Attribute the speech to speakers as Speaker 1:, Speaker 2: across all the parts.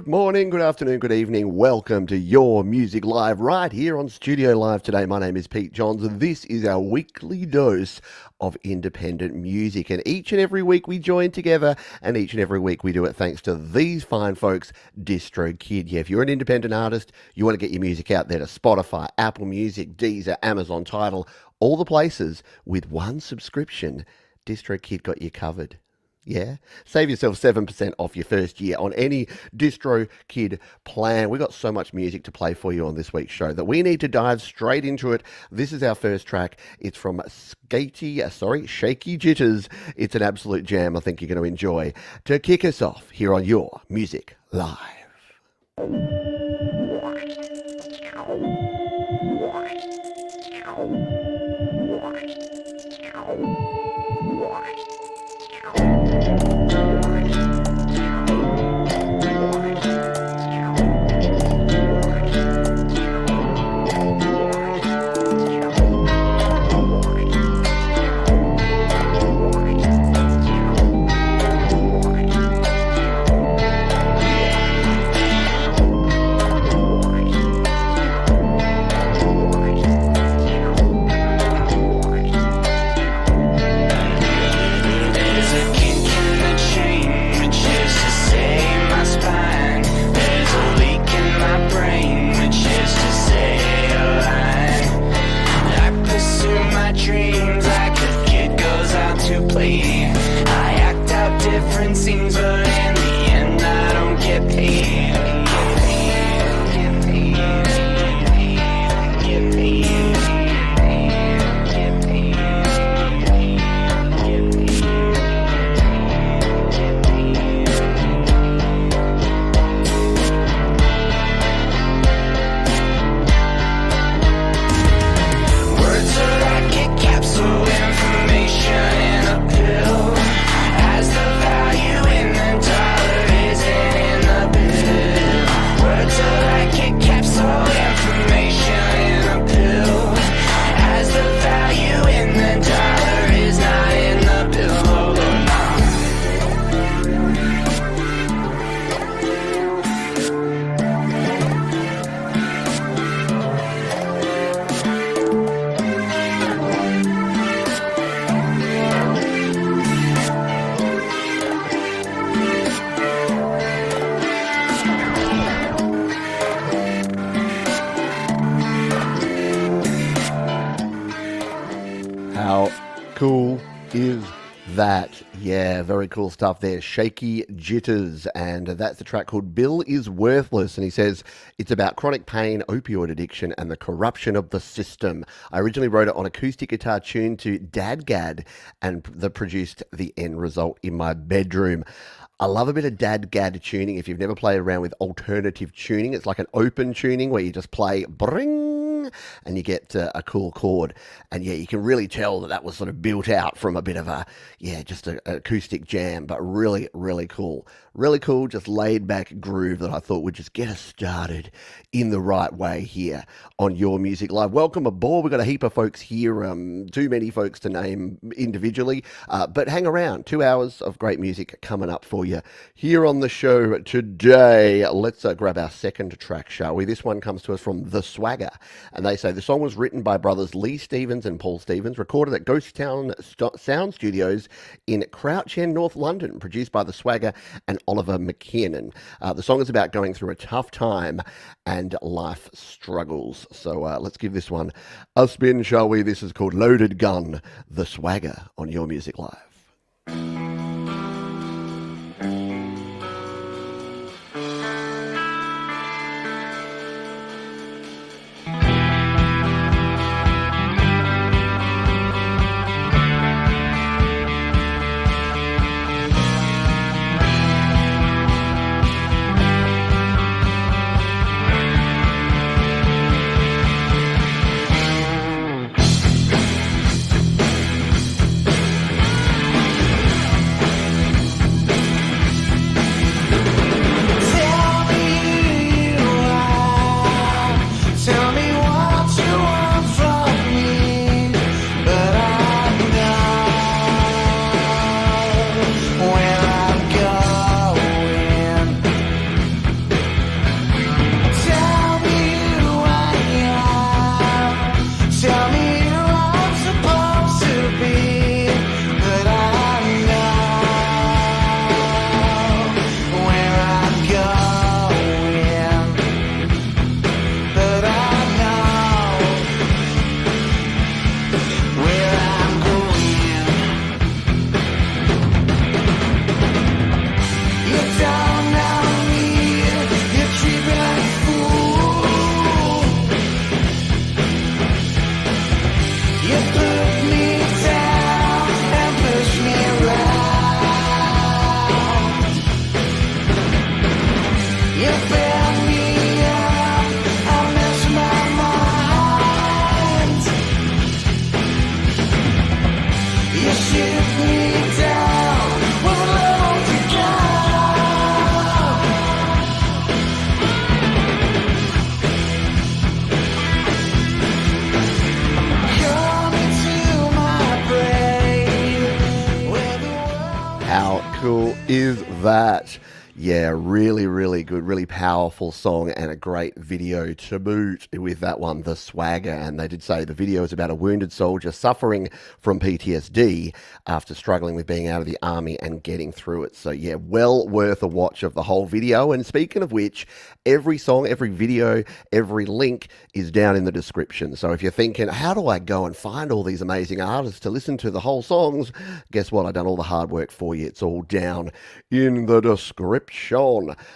Speaker 1: morning, good afternoon, good evening. Welcome to Your Music Live right here on Studio Live today. My name is Pete Johns and this is our weekly dose of independent music. And each and every week we join together and each and every week we do it thanks to these fine folks, DistroKid. Yeah, if you're an independent artist, you want to get your music out there to Spotify, Apple Music, Deezer, Amazon, Tidal, all the places with one subscription, DistroKid got you covered. Yeah, save yourself 7% off your first year on any DistroKid plan. We've got so much music to play for you on this week's show that we need to dive straight into it. This is our first track. It's from Shaky Jitters. It's an absolute jam I think you're going to enjoy. To kick us off here on Your Music Live. Cool is that? Yeah, very cool stuff there. Shaky Jitters. And that's the track called Bill is Worthless. And he says it's about chronic pain, opioid addiction, and the corruption of the system. I originally wrote it on acoustic guitar tuned to Dadgad and that produced the end result in my bedroom. I love a bit of Dadgad tuning. If you've never played around with alternative tuning, it's like an open tuning where you just play bring and you get a cool chord. And yeah, you can really tell that was sort of built out from a bit of a, just an acoustic jam, but really, really cool. Really cool, just laid back groove that I thought would just get us started in the right way here on Your Music Live. Welcome aboard. We've got a heap of folks here, too many folks to name individually, but hang around. 2 hours of great music coming up for you here on the show today. Let's grab our second track, shall we? This one comes to us from The Swagger, and they say the song was written by brothers Lee Stevens and Paul Stevens, recorded at Ghost Town Sound Studios in Crouch End, North London, produced by The Swagger and Oliver McKiernan. The song is about going through a tough time and life struggles. So let's give this one a spin, shall we? This is called Loaded Gun, The Swagger on Your Music Live. How cool is that? Yeah, really, really good, really powerful song and a great video to boot with that one, The Swagger. And they did say the video is about a wounded soldier suffering from PTSD after struggling with being out of the army and getting through it. So yeah, well worth a watch of the whole video. And speaking of which, every song, every video, every link is down in the description. So if you're thinking, how do I go and find all these amazing artists to listen to the whole songs? Guess what? I've done all the hard work for you. It's all down in the description.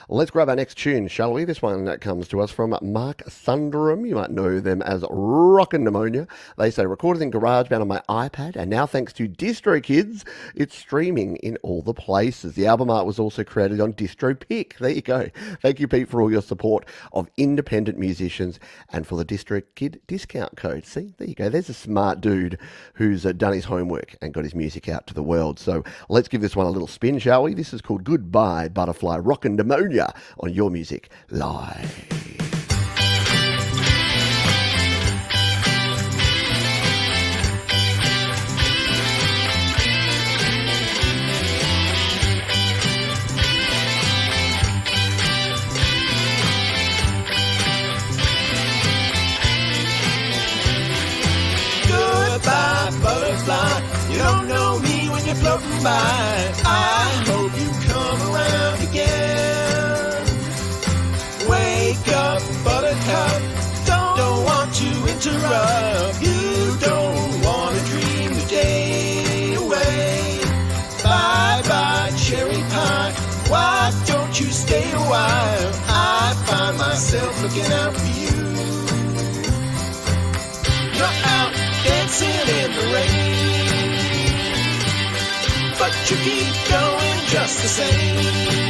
Speaker 1: Let's grab our next tune, shall we? This one that comes to us from Mark Sundaram. You might know them as Rockin' Pneumonia. They say, recorded in GarageBand on my iPad, and now thanks to DistroKids, it's streaming in all the places. The album art was also created on DistroPick. There you go. Thank you, Pete, for all your support of independent musicians and for the DistroKid discount code. See, there you go. There's a smart dude who's done his homework and got his music out to the world. So let's give this one a little spin, shall we? This is called Goodbye Butterfly, Rockin' Pneumonia on Your Music Live.
Speaker 2: Goodbye, butterfly. You don't know me when you're floating by. I hope you come around again. Wake up, buttercup. Don't want to interrupt. You don't want to dream the day away. Bye-bye, cherry pie. Why don't you stay a while? I find myself looking out for you. You're out dancing in the rain, but you keep going just the same.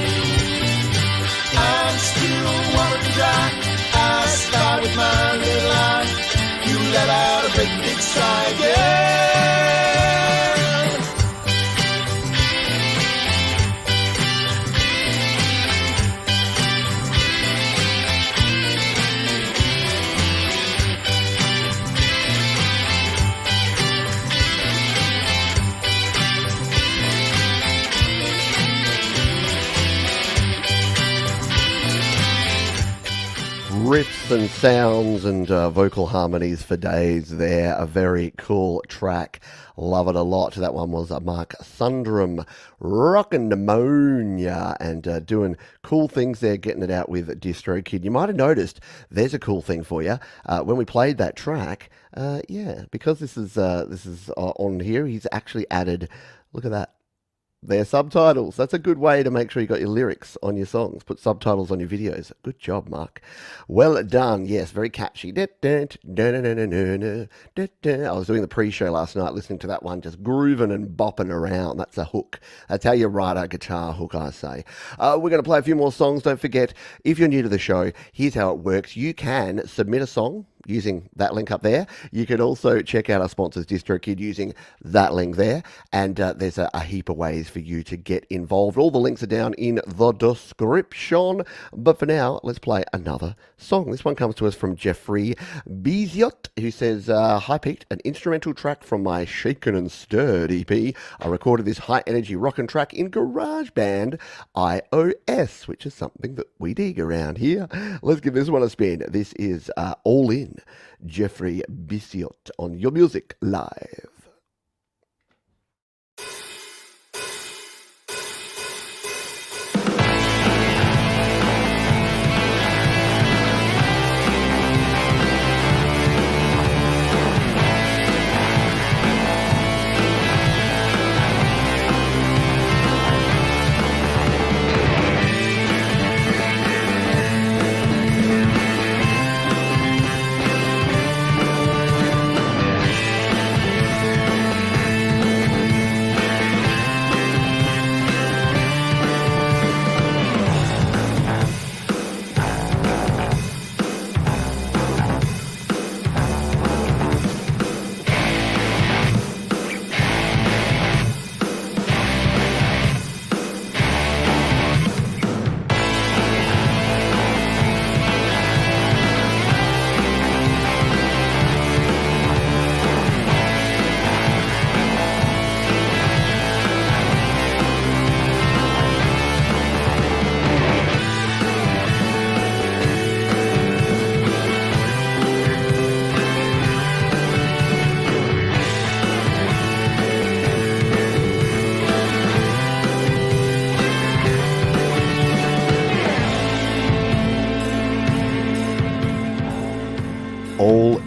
Speaker 2: I'm still warm and dry. I start with my little eye. You let out a great big sigh again.
Speaker 1: Riffs and sounds and vocal harmonies for days there. A very cool track. Love it a lot. That one was Mark Sundaram, Rockin' Pneumonia, and doing cool things there, getting it out with DistroKid. You might have noticed there's a cool thing for you. When we played that track, because this is on here, he's actually added, look at that, they're subtitles. That's a good way to make sure you got your lyrics on your songs. Put subtitles on your videos. Good job, Mark. Well done. Yes, very catchy. I was doing the pre-show last night, listening to that one, just grooving and bopping around. That's a hook. That's how you write a guitar hook, I say. We're going to play a few more songs. Don't forget, if you're new to the show, here's how it works. You can submit a song using that link up there. You could also check out our sponsors, DistroKid, using that link there. And there's a heap of ways for you to get involved. All the links are down in the description. But for now, let's play another song. This one comes to us from Jeffrey Beziot, who says, hi Pete, an instrumental track from my Shaken and Stirred EP. I recorded this high-energy rockin' track in GarageBand iOS, which is something that we dig around here. Let's give this one a spin. This is All In, Jeffrey Beziot on Your Music Live.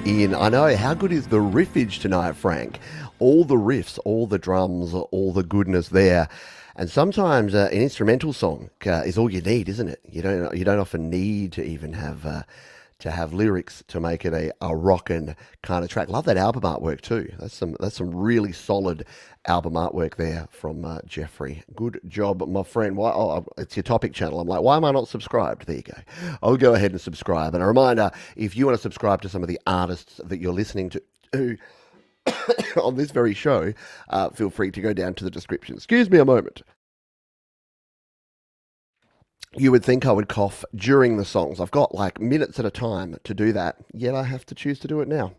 Speaker 1: in. I know, how good is the riffage tonight, Frank? All the riffs, all the drums, all the goodness there. And sometimes an instrumental song is all you need, isn't it? You don't often need to even have lyrics to make it a rockin' kind of track. Love that album artwork too. That's some really solid album artwork there from Jeffrey. Good job, my friend. Why? Oh, it's your topic channel. I'm like, why am I not subscribed? There you go. I'll go ahead and subscribe. And a reminder, if you want to subscribe to some of the artists that you're listening to on this very show, feel free to go down to the description. Excuse me a moment. You would think I would cough during the songs. I've got like minutes at a time to do that, yet I have to choose to do it now.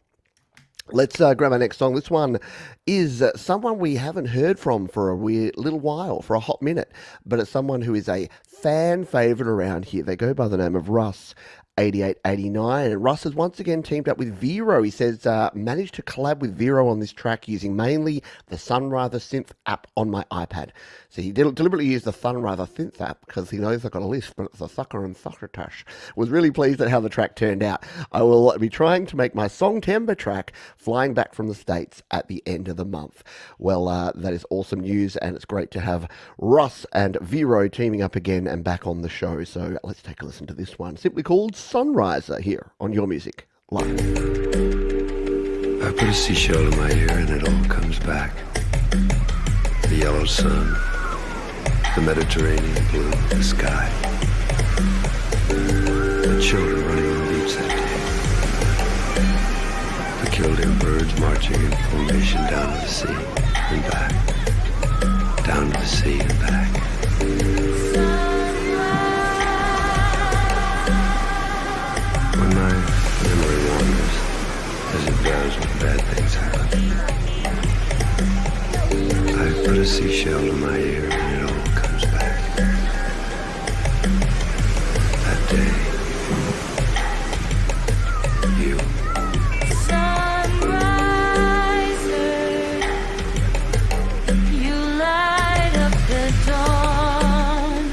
Speaker 1: Let's grab our next song. This one is someone we haven't heard from for a little while, for a hot minute, but it's someone who is a fan favourite around here. They go by the name of Russ. 8889, and Russ has once again teamed up with Vero. He says, managed to collab with Vero on this track using mainly the Sunriser synth app on my iPad. So he deliberately used the Sunriser synth app because he knows I've got a list, but it's a sucker and succotash. Was really pleased at how the track turned out. I will be trying to make my Songtember track flying back from the States at the end of the month. Well, that is awesome news, and it's great to have Russ and Vero teaming up again and back on the show. So let's take a listen to this one, simply called Sunriser, here on Your Music Live.
Speaker 3: I put a seashell in my ear and it all comes back. The yellow sun, the Mediterranean blue, the sky, the children running on the beach that day, the killdeer birds marching in formation down to the sea and back, down to the sea and back. When my memory wanders, as it does when bad things happen, I put a seashell in my ear and it all comes back. That day, you.
Speaker 4: Sunriser, you light up the dawn.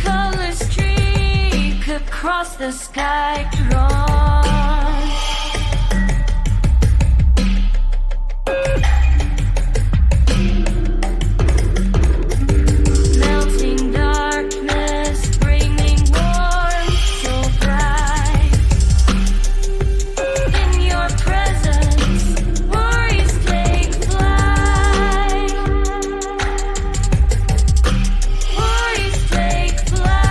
Speaker 4: Color streak across the sky drawn. Melting darkness, bringing warmth so bright. In your presence, worries take flight. Worries take flight.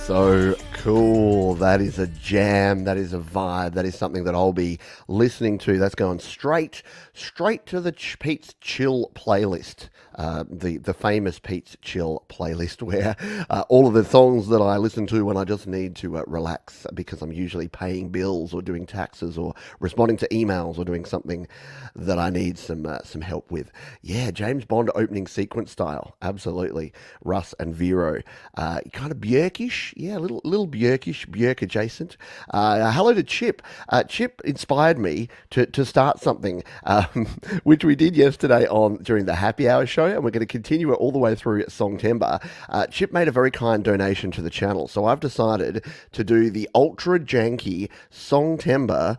Speaker 1: So cool. That is a jam. That is a vibe. That is something that I'll be listening to. That's going straight to the Pete's Chill playlist. The famous Pete's Chill playlist, where all of the songs that I listen to when I just need to relax, because I'm usually paying bills or doing taxes or responding to emails or doing something that I need some help with. Yeah, James Bond opening sequence style, absolutely. Russ and Vero, kind of Björkish, yeah, a little Björkish, Björk adjacent. Hello to Chip. Chip inspired me to start something, which we did yesterday during the happy hour show, and we're going to continue it all the way through Songtember. Chip made a very kind donation to the channel, so I've decided to do the ultra janky Songtember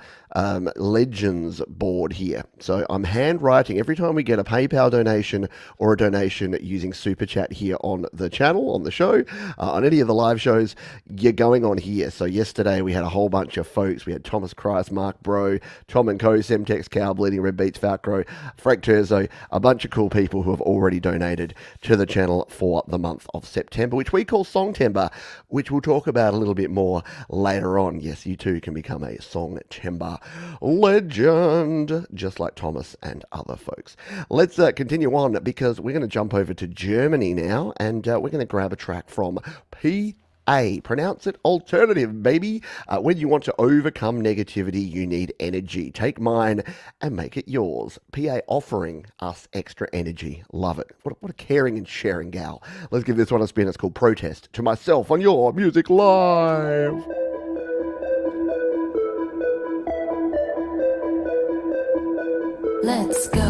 Speaker 1: Legends board here. So I'm handwriting every time we get a PayPal donation or a donation using Super Chat here on the channel, on the show, on any of the live shows, you're going on here. So yesterday we had a whole bunch of folks. We had Thomas Christ, Mark Bro, Tom and Co, Semtex, Cow Bleeding, Red Beats, Falcro, Frank Terzo, a bunch of cool people who have already donated to the channel for the month of September, which we call Songtember, which we'll talk about a little bit more later on. Yes, you too can become a Songtember legend, just like Thomas and other folks. Let's continue on, because we're going to jump over to Germany now, and we're going to grab a track from P. PA. Pronounce it alternative, baby. When you want to overcome negativity, you need energy. Take mine and make it yours. PA offering us extra energy. Love it. What a caring and sharing gal. Let's give this one a spin. It's called Protest to Myself on Your Music Live.
Speaker 4: Let's go.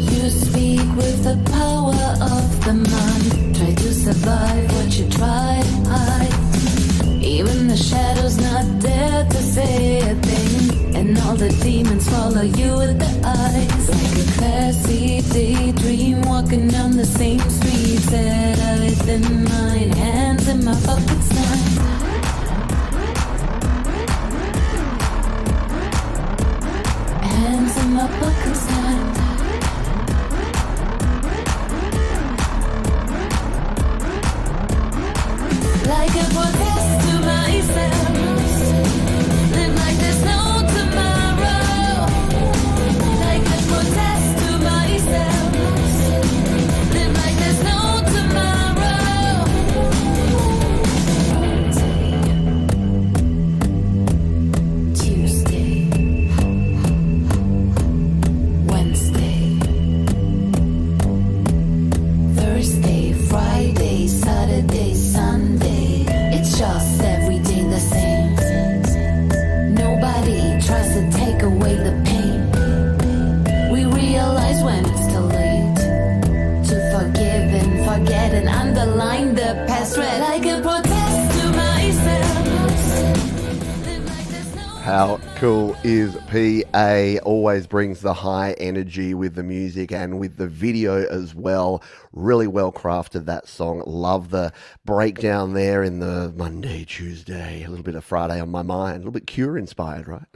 Speaker 4: You speak with the power of the mind. Try to survive what you try to hide. Even the shadows not dare to say a thing. And all the demons follow you with their eyes. Like a classy daydream, walking down the same streets that eyes in mine, hands in my pockets now. Hands in my pockets now. Like a protest to myself. Live like there's no tomorrow. Like a protest to myself. Live like there's no tomorrow. Tuesday, Wednesday, Thursday, Friday, Saturday, Sunday. It's just every day the same. Nobody tries to take away the pain. We realize when it's too late to forgive and forget and underline the past red. Like a protest to myself. Live like there's no.
Speaker 1: How cool is PA? Always brings the high energy with the music and with the video as well. Really well crafted, that song. Love the breakdown there in the Monday, Tuesday, a little bit of Friday on my mind, a little bit Cure inspired, right?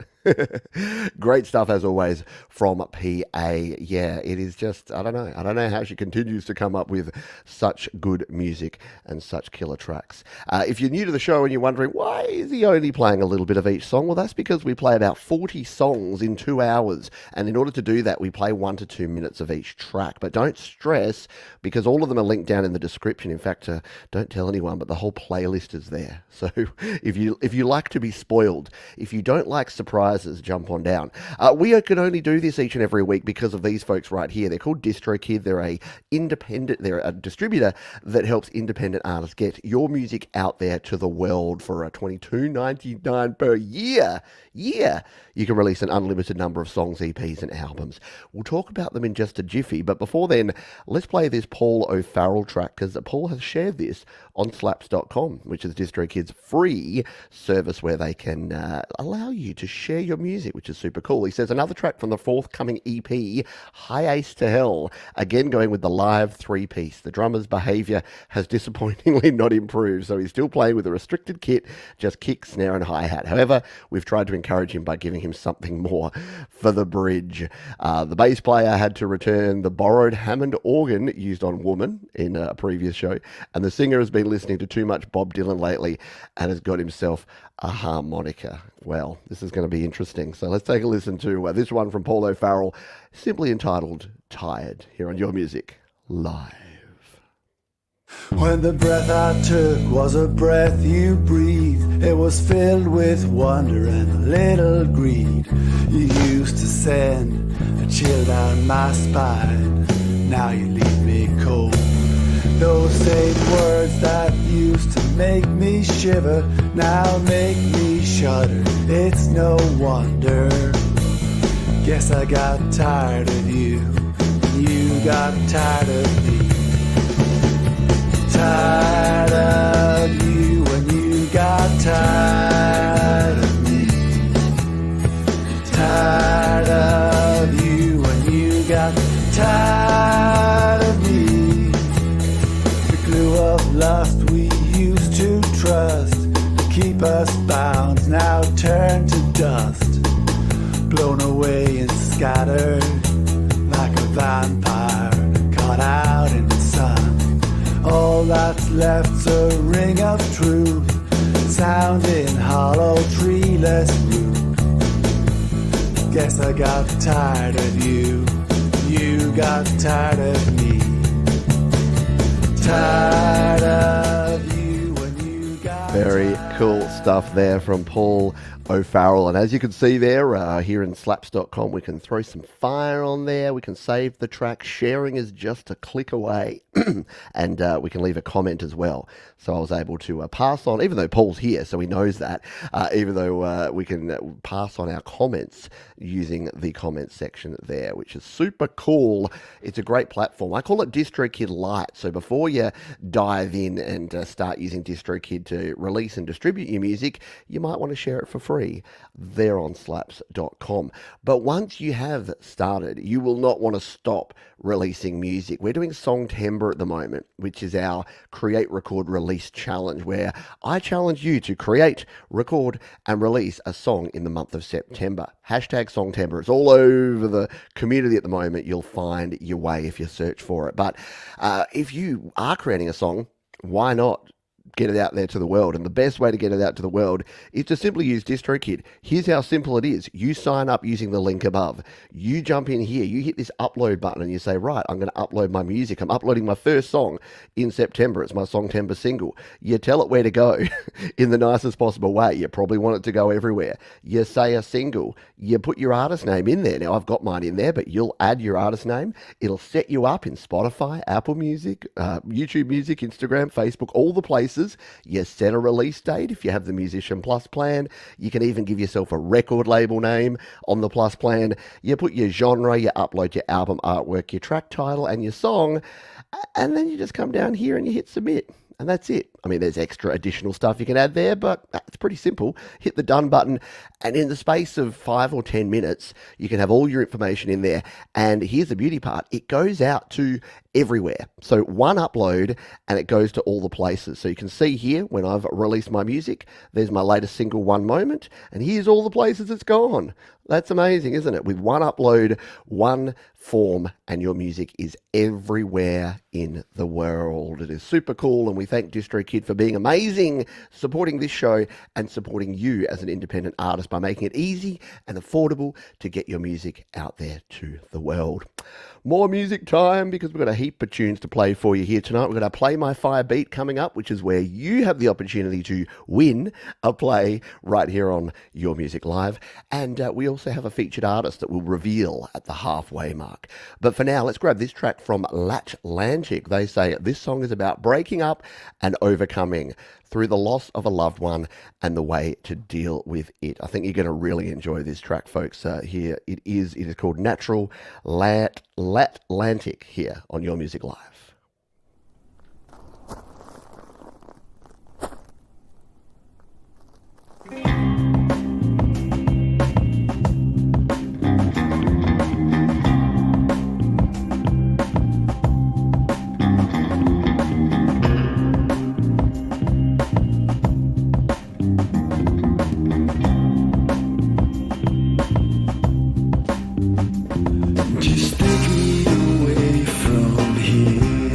Speaker 1: Great stuff as always from PA. Yeah, it is just, I don't know how she continues to come up with such good music and such killer tracks. If you're new to the show and you're wondering why is he only playing a little bit of each song, well, that's because we play about 40 songs in 2 hours, and in order to do that we play 1 to 2 minutes of each track. But don't stress, because all of them are linked down in the description. In fact, don't tell anyone, but the whole playlist is there. So if you like to be spoiled, if you don't like surprises, jump on down. We can only do this each and every week because of these folks right here. They're called DistroKid. They're a distributor that helps independent artists get your music out there to the world for a $22.99 per year. You can release an unlimited number of songs, EPs, and albums. We'll talk about them in just a jiffy, but before then, let's play this Paul O Farrell track, because Paul has shared this on slaps.com, which is DistroKid's free service where they can allow you to share your music, which is super cool. He says another track from the forthcoming EP, High Ace to Hell, again going with the live 3-piece. The drummer's behaviour has disappointingly not improved, so he's still playing with a restricted kit, just kick, snare and hi-hat. However, we've tried to encourage him by giving him something more for the bridge. The bass player had to return the borrowed Hammond organ used on Woman in a previous show, and the singer has been listening to too much Bob Dylan lately and has got himself a harmonica. Well, this is going to be interesting. So let's take a listen to this one from Paul O Farrell, simply entitled Tired, here on Your Music Live.
Speaker 5: When the breath I took was a breath you breathed, it was filled with wonder and a little greed. You used to send a chill down my spine, now you leave me cold. Those same words that used to make me shiver now make me shudder. It's no wonder. Guess I got tired of you, and you got tired of me. Tired of you when you got tired of me. Tired of you when you got tired of me. The glue of lust we used to trust to keep us bound now turned to dust, blown away and scattered like a vampire caught out in the sun. All that's left's a ring of truth, sounding hollow, treeless roof. Guess I got tired of you, you got tired of me. Tired of you when you got
Speaker 1: Very cool stuff there from Paul O Farrell. And as you can see there, here in slaps.com, we can throw some fire on there. We can save the track. Sharing is just a click away. And we can leave a comment as well. So I was able to pass on, even though Paul's here, so he knows that, even though we can pass on our comments using the comments section there, which is super cool. It's a great platform. I call it DistroKid Lite. So before you dive in and start using DistroKid to release and distribute your music, you might want to share it for free there on slaps.com. But once you have started, you will not want to stop releasing music. We're doing Songtember at the moment, which is our create, record, release challenge, where I challenge you to create, record, and release a song in the month of September. Hashtag Songtember. It's all over the community at the moment. You'll find your way if you search for it. But if you are creating a song, why not get it out there to the world? And the best way to get it out to the world is to simply use DistroKid. Here's how simple it is. You sign up using the link above. You jump in here, you hit this upload button and you say, right, I'm going to upload my music. I'm uploading my first song in September. It's my Songtember single. You tell it where to go in the nicest possible way. You probably want it to go everywhere. You say a single. You put your artist name in there. Now, I've got mine in there, but you'll add your artist name. It'll set you up in Spotify, Apple Music, YouTube Music, Instagram, Facebook, all the places. You set a release date if you have the Musician Plus plan. You can even give yourself a record label name on the Plus plan. You put your genre, you upload your album artwork, your track title, and your song, and then you just come down here and you hit submit. And that's it. I mean, there's extra additional stuff you can add there, but it's pretty simple. Hit the done button, and in the space of 5 or 10 minutes, you can have all your information in there. And here's the beauty part. It goes out to everywhere. So one upload, and it goes to all the places. So you can see here, when I've released my music, there's my latest single, One Moment, and here's all the places it's gone. That's amazing, isn't it? With one upload, one form, and your music is everywhere in the world. It is super cool, and we thank DistroKid for being amazing, supporting this show and supporting you as an independent artist by making it easy and affordable to get your music out there to the world. More music time, because we've got a heap of tunes to play for you here tonight. We've got our Play My Fire beat coming up, which is where you have the opportunity to win a play right here on Your Music Live. And we also have a featured artist that will reveal at the halfway mark. But for now, let's grab this track from Latlantic. They say this song is about breaking up and overcoming through the loss of a loved one and the way to deal with it. I think you're going to really enjoy this track, folks. Here it is. It is called Natural Latlantic here on Your Music Live.
Speaker 5: Just take me away from here.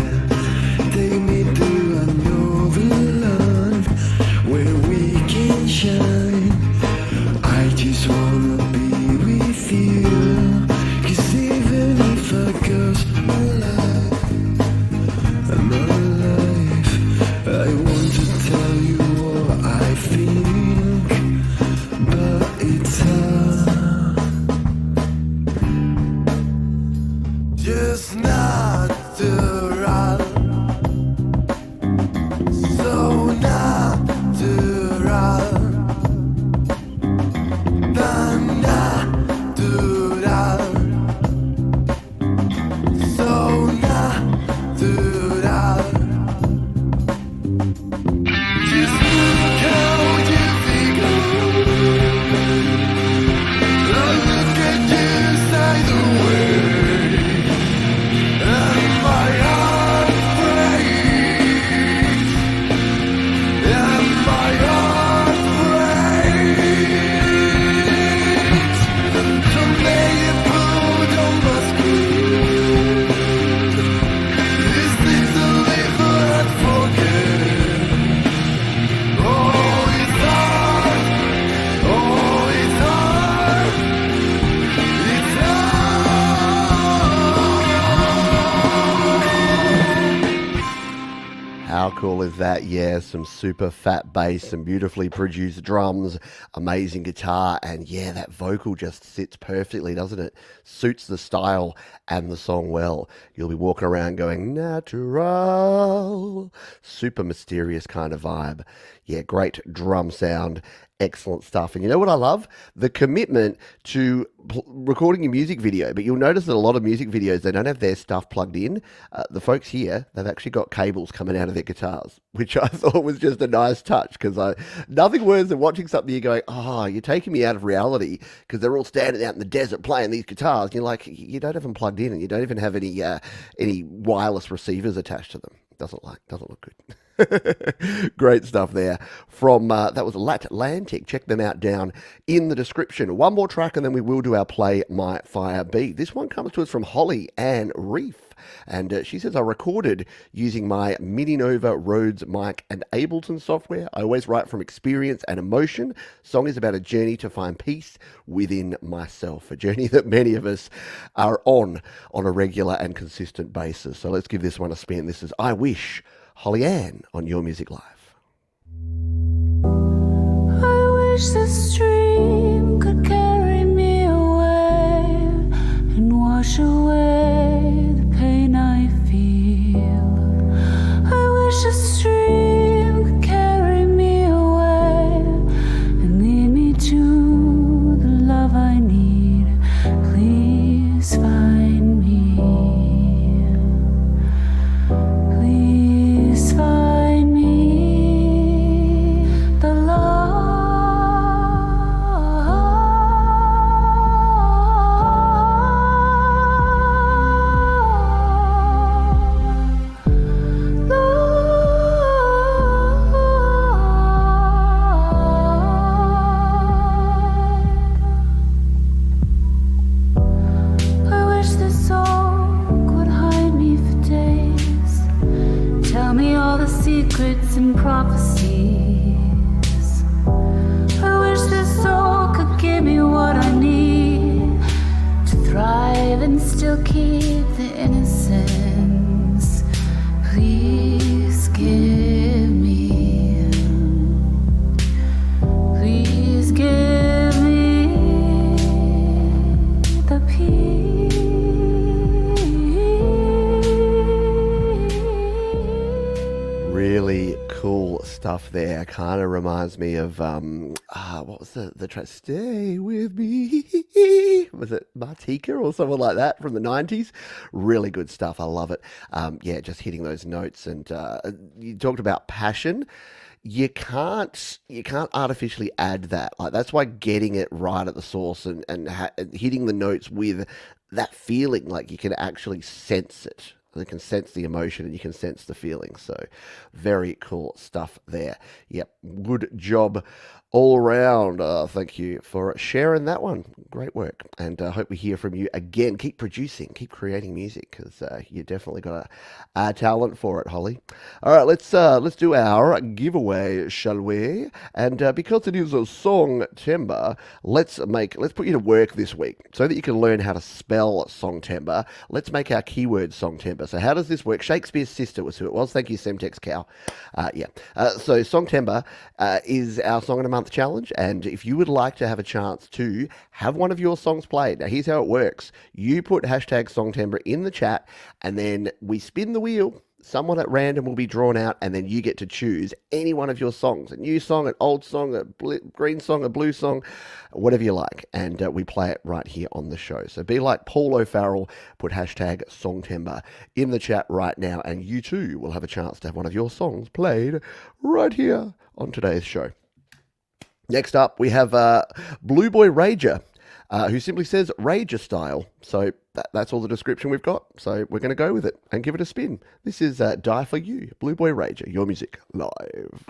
Speaker 1: cool is that? Yeah, some super fat bass, some beautifully produced drums, amazing guitar, and yeah, that vocal just sits perfectly, doesn't it? Suits the style and the song well. You'll be walking around going, natural. Super mysterious kind of vibe. Yeah, great drum sound. Excellent stuff. And you know what I love? The commitment to recording a music video. But you'll notice that a lot of music videos, they don't have their stuff plugged in. The folks here, they've actually got cables coming out of their guitars, which I thought was just a nice touch, because nothing worse than watching something you're going, oh, you're taking me out of reality, because they're all standing out in the desert playing these guitars. And you're like, you don't have them plugged in, and you don't even have any wireless receivers attached to them. Doesn't look good. Great stuff there from that was Latlantic. Check them out down in the description. One more track and then we will do our Play My Fire Beat. This one comes to us from Holly Ann Reef, and she says, I recorded using my Mini Nova Rhodes mic and Ableton software. I always write from experience and emotion. Song is about a journey to find peace within myself, a journey that many of us are on a regular and consistent basis. So let's give this one a spin. This is I Wish, Holly Ann on Your Music Live.
Speaker 4: I wish the stream could carry me away and wash away the pain I feel. I wish the stream could carry me away and lead me to the love I need. Please find me. Please find me the love. I wish this song could hide me for days. Tell me all the secrets and prophecies. I wish this soul could give me what I need to thrive and still keep the innocence. Please give me. Please give me the peace.
Speaker 1: Really cool stuff there. Kind of reminds me of what was the track? Stay with me. Was it Martika or someone like that from the 90s? Really good stuff. I love it. Yeah, just hitting those notes. And you talked about passion. You can't artificially add that. Like, that's why getting it right at the source and hitting the notes with that feeling, like you can actually sense it. You can sense the emotion and you can sense the feeling. So very cool stuff there. Yep, good job all around. Thank you for sharing that one. Great work. And I hope we hear from you again. Keep producing, keep creating music, because you definitely got a talent for it, Holly. All right, let's do our giveaway, shall we? And because it is a Songtember, let's put you to work this week so that you can learn how to spell Songtember. Let's make our keyword Songtember. So how does this work? Shakespeare's Sister was who it was. Thank you, Semtex Cow. So Songtember is our Song in a Month challenge, and if you would like to have a chance to have one of your songs played, now here's how it works. You put hashtag Songtember in the chat, and then we spin the wheel. Someone at random will be drawn out, and then you get to choose any one of your songs. A new song, an old song, a green song, a blue song, whatever you like. And we play it right here on the show. So be like Paul O Farrell, put hashtag Songtember in the chat right now, and you too will have a chance to have one of your songs played right here on today's show. Next up, we have Blue Boy Rager, who simply says Rager style. So that's all the description we've got. So we're going to go with it and give it a spin. This is Die For You, Blue Boy Rager, Your Music Live.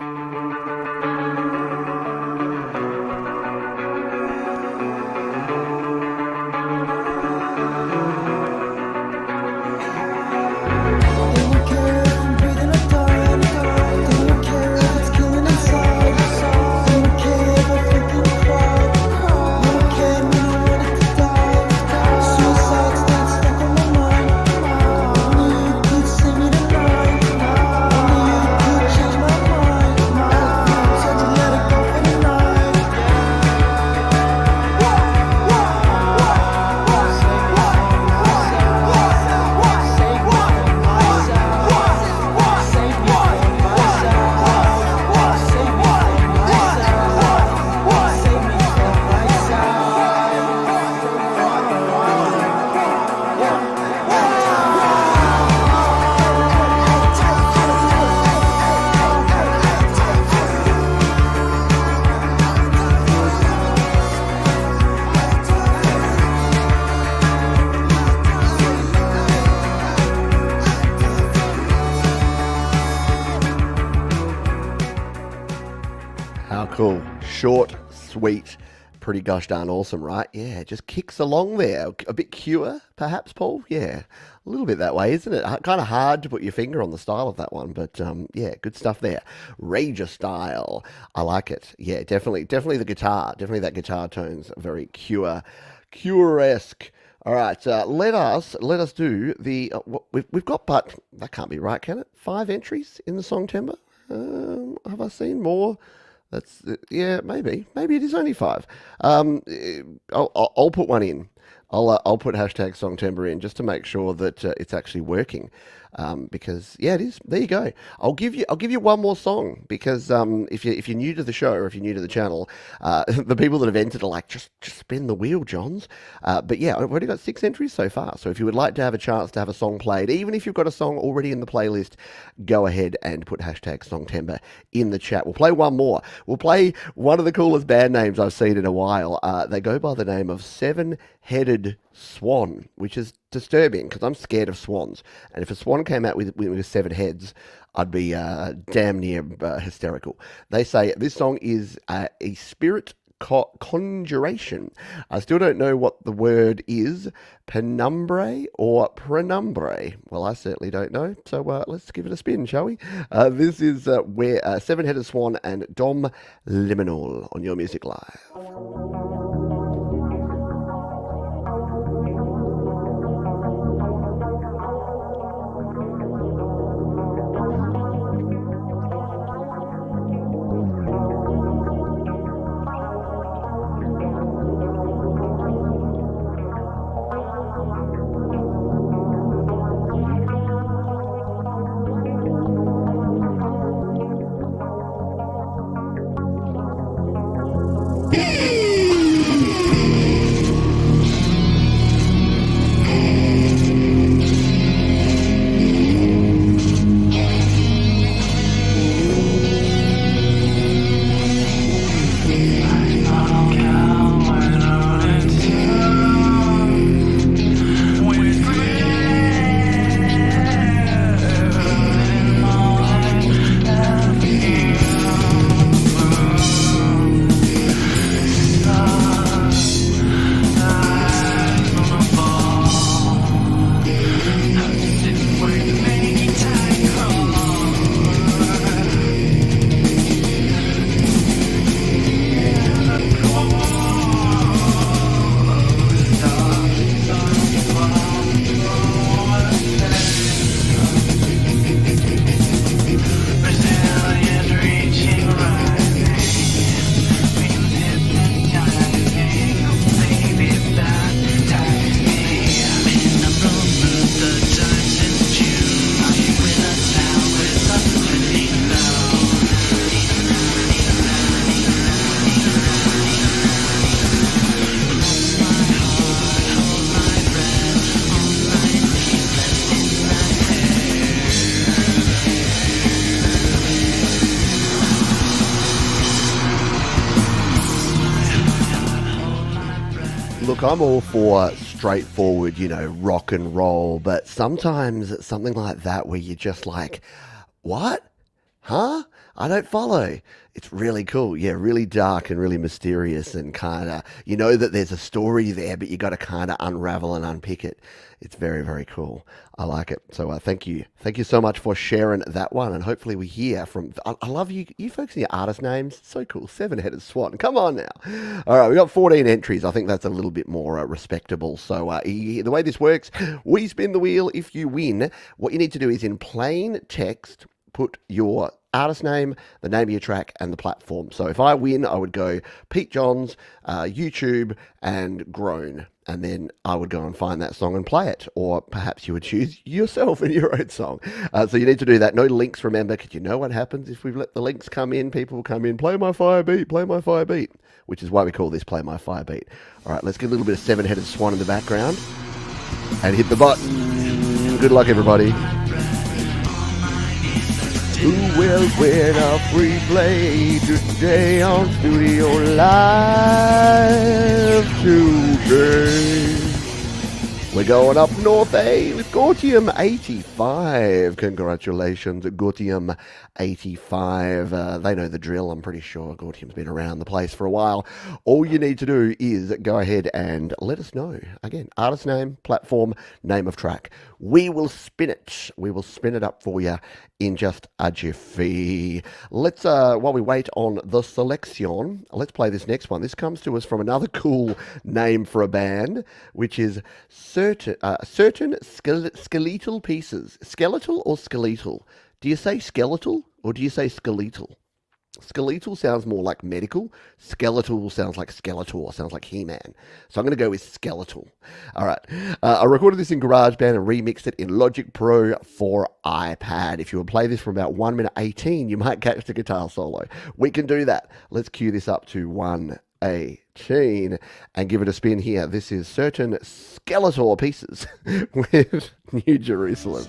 Speaker 1: Cool. Short, sweet, pretty gosh darn awesome, right? Yeah, just kicks along there. A bit cure, perhaps, Paul? Yeah, a little bit that way, isn't it? Kind of hard to put your finger on the style of that one, but yeah, good stuff there. Rager style. I like it. Yeah, definitely the guitar. Definitely that guitar tone's very cure-esque. All right, let us do the we've got, but that can't be right, can it? 5 entries in the song timber. Have I seen more? That's yeah, maybe it is only 5. I'll put one in. I'll put hashtag Songtember in just to make sure that it's actually working. Because yeah, it is. There you go. I'll give you one more song because if you're new to the show or if you're new to the channel, the people that have entered are like just spin the wheel, Johns. But yeah, I've already got 6 entries so far. So if you would like to have a chance to have a song played, even if you've got a song already in the playlist, go ahead and put hashtag Songtember in the chat. We'll play one more. We'll play one of the coolest band names I've seen in a while. They go by the name of Seven-Headed Swan, which is disturbing because I'm scared of swans. And if a swan came out with 7 heads, I'd be damn near hysterical. They say this song is a spirit conjuration. I still don't know what the word is, penumbrae or prenumbrae. Well, I certainly don't know. So let's give it a spin, shall we? This is where Seven-Headed Swan and Dom Liminal on Your Music Live. Look, I'm all for straightforward, rock and roll, but sometimes something like that where you're just like, what? Huh? I don't follow. It's really cool. Yeah, really dark and really mysterious and kind of, you know that there's a story there, but you got to kind of unravel and unpick it. It's very, very cool. I like it. So thank you. Thank you so much for sharing that one. And hopefully we hear from, I love you folks and your artist names. So cool. Seven-Headed Swan. Come on now. All right, we got 14 entries. I think that's a little bit more respectable. So the way this works, we spin the wheel. If you win, what you need to do is in plain text, put your artist name, the name of your track, and the platform. So if I win, I would go Pete Johns, YouTube, and Groan. And then I would go and find that song and play it. Or perhaps you would choose yourself in your own song. So you need to do that. No links, remember, because you know what happens if we let the links come in. People will come in, play my fire beat, which is why we call this Play My Fire Beat. All right, let's get a little bit of Seven-Headed Swan in the background. And hit the button. Good luck, everybody. Who will win a free play today on Studio Live today? We're going up north, with Gortium 85. Congratulations, Gortium 85. They know the drill, I'm pretty sure. Gortium's been around the place for a while. All you need to do is go ahead and let us know. Again, artist name, platform, name of track. We will spin it. We will spin it up for you in just a jiffy. Let's, while we wait on the selection, let's play this next one. This comes to us from another cool name for a band, which is certain skeletal pieces. Skeletal or skeletal? Do you say skeletal or do you say skeletal? Skeletal sounds more like medical. Skeletal sounds like Skeletor, sounds like He-Man. So I'm going to go with skeletal. All right. I recorded this in GarageBand and remixed it in Logic Pro for iPad. If you would play this for about 1 minute 18, you might catch the guitar solo. We can do that. Let's cue this up to 1:18 and give it a spin here. This is certain Skeletor pieces with New Jerusalem.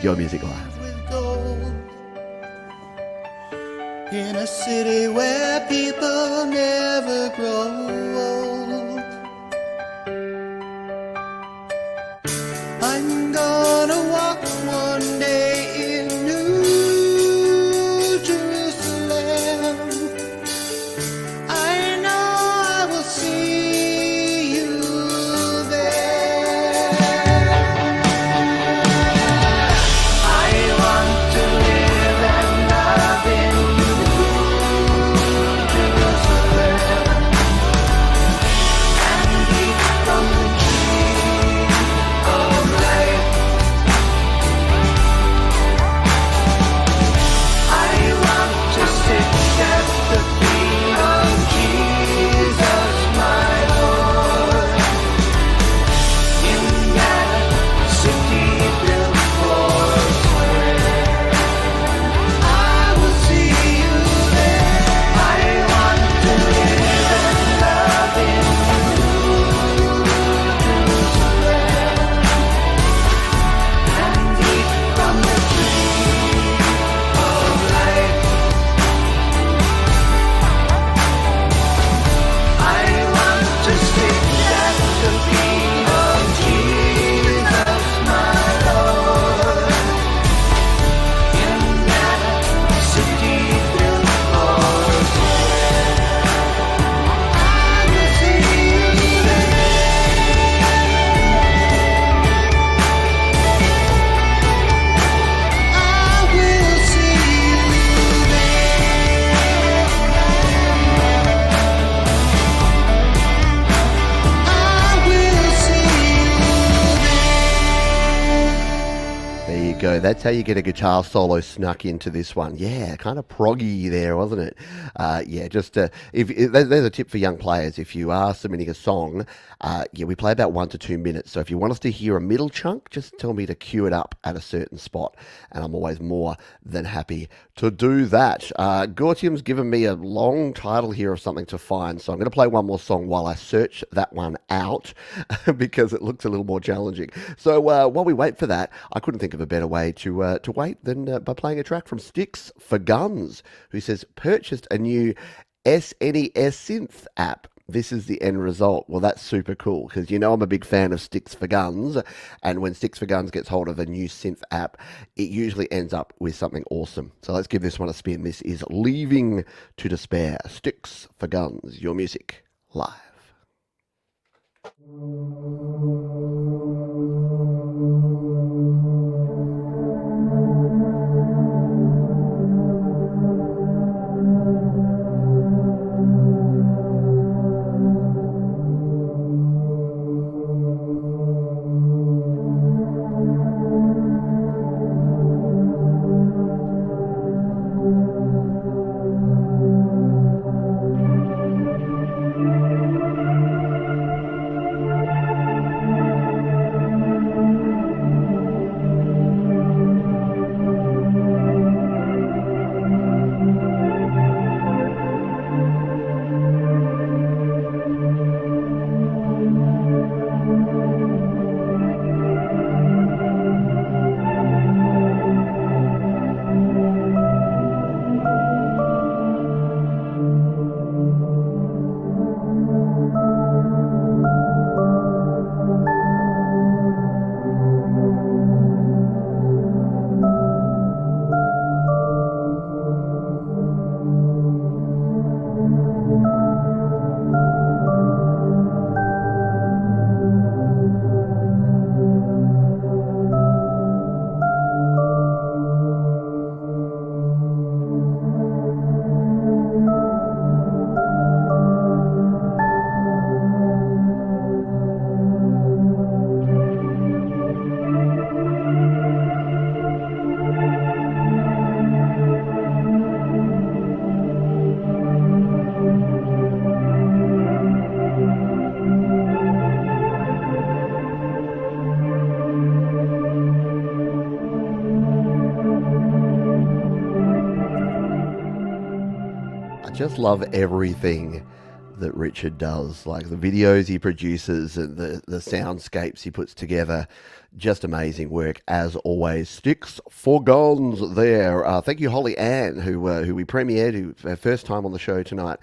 Speaker 1: Your Music Live.
Speaker 2: In a city where people never grow old, I'm gonna walk one day in New Jerusalem. I know I will see you there. I want to live and love in
Speaker 1: That's how you get a guitar solo snuck into this one. Yeah, kind of proggy there, wasn't it? Yeah, just if there's a tip for young players. If you are submitting a song, we play about 1 to 2 minutes. So if you want us to hear a middle chunk, just tell me to cue it up at a certain spot, and I'm always more than happy to do that. Gortium's given me a long title here of something to find, so I'm going to play one more song while I search that one out because it looks a little more challenging. So while we wait for that, I couldn't think of a better way to wait than by playing a track from Sticks for Guns, who says purchased a new SNES synth app. This is the end result. Well, that's super cool because you know I'm a big fan of Sticks for Guns, and when Sticks for Guns gets hold of a new synth app, it usually ends up with something awesome. So let's give this one a spin. This is Leaving to Despair. Sticks for Guns, Your Music Live. just love everything that Richard does, like the videos he produces and the soundscapes he puts together. Just amazing work as always. Sticks for guns there. Thank you, Holly Ann, who we premiered, who her first time on the show tonight.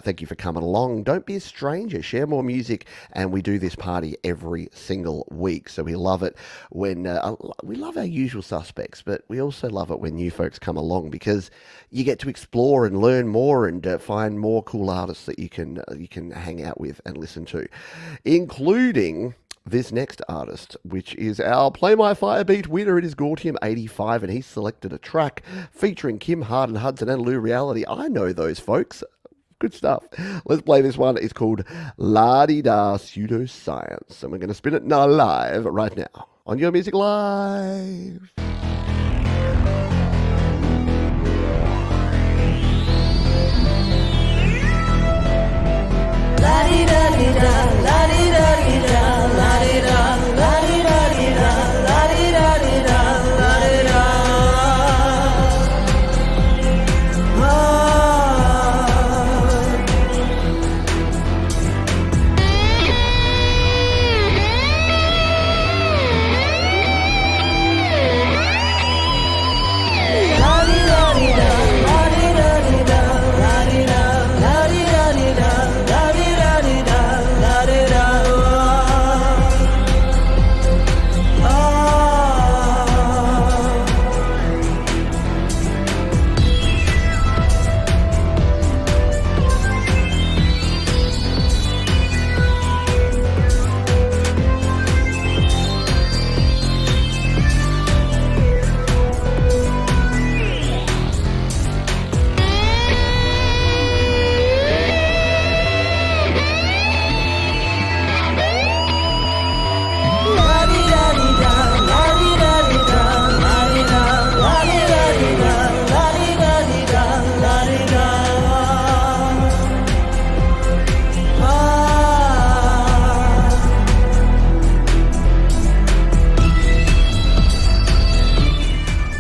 Speaker 1: Thank you for coming along. Don't be a stranger. Share more music, and we do this party every single week. So we love it when we love our usual suspects, but we also love it when new folks come along, because you get to explore and learn more and find more cool artists that you can hang out with and listen to, including this next artist, which is our Play My Firebeat winner. It is Gortium85, and he's selected a track featuring Kim Harden Hudson and Lou Reality. I know those folks. Good stuff. Let's play this one. It's called La-Di-Da Pseudoscience, and we're going to spin it now live right now on Your Music Live.
Speaker 4: La-di-da-di-da, la-di-da-di-da, la-di-da, la-di-da-di-da, la-di-da-di-da, la-di-da. La-di-da-di-da, la-di-da-di-da, la-di-da, la-di-da-di-da, la-di-da-di-da, la-di-da.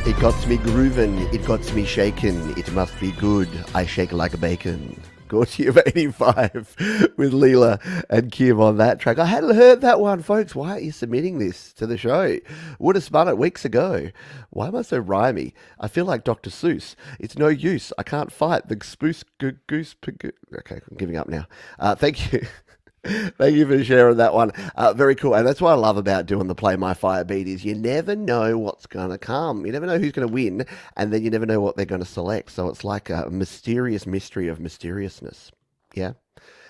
Speaker 1: It got me groovin', it got me shakin', it must be good, I shake like a bacon. Gortium85 with Leela and Kim on that track. I hadn't heard that one, folks. Why are you submitting this to the show? Would have spun it weeks ago. Why am I so rhymey? I feel like Dr. Seuss. It's no use. I can't fight the spoose goose. Okay, I'm giving up now. Thank you. Thank you for sharing that one. Very cool. And that's what I love about doing the Play My Fire beat is you never know what's going to come. You never know who's going to win, and then you never know what they're going to select. So it's like a mysterious mystery of mysteriousness. Yeah?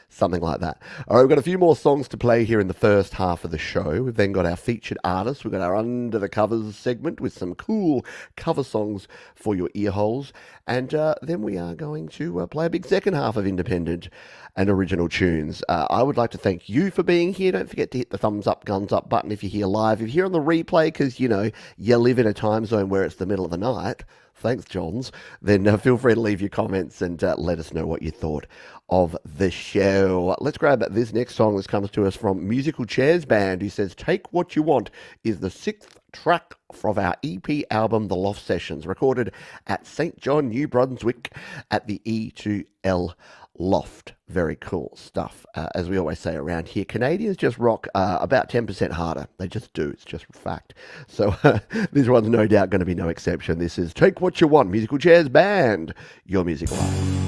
Speaker 1: Something like that. All right, we've got a few more songs to play here in the first half of the show. We've then got our featured artists. We've got our Under the Covers segment with some cool cover songs for your ear holes. And then we are going to play a big second half of independent and original tunes. I would like to thank you for being here. Don't forget to hit the thumbs up, guns up button if you're here live. If you're here on the replay because, you know, you live in a time zone where it's the middle of the night, thanks, Johns, then feel free to leave your comments and let us know what you thought of the show. Let's grab this next song. This comes to us from Musical Chairs Band, who says, Take What You Want is the 6th track from our EP album, The Loft Sessions, recorded at St. John, New Brunswick at the E2L Loft. Very cool stuff. As we always say around here, Canadians just rock about 10% harder. They just do. It's just a fact. So this one's no doubt going to be no exception. This is Take What You Want, Musical Chairs Band, Your Music Live.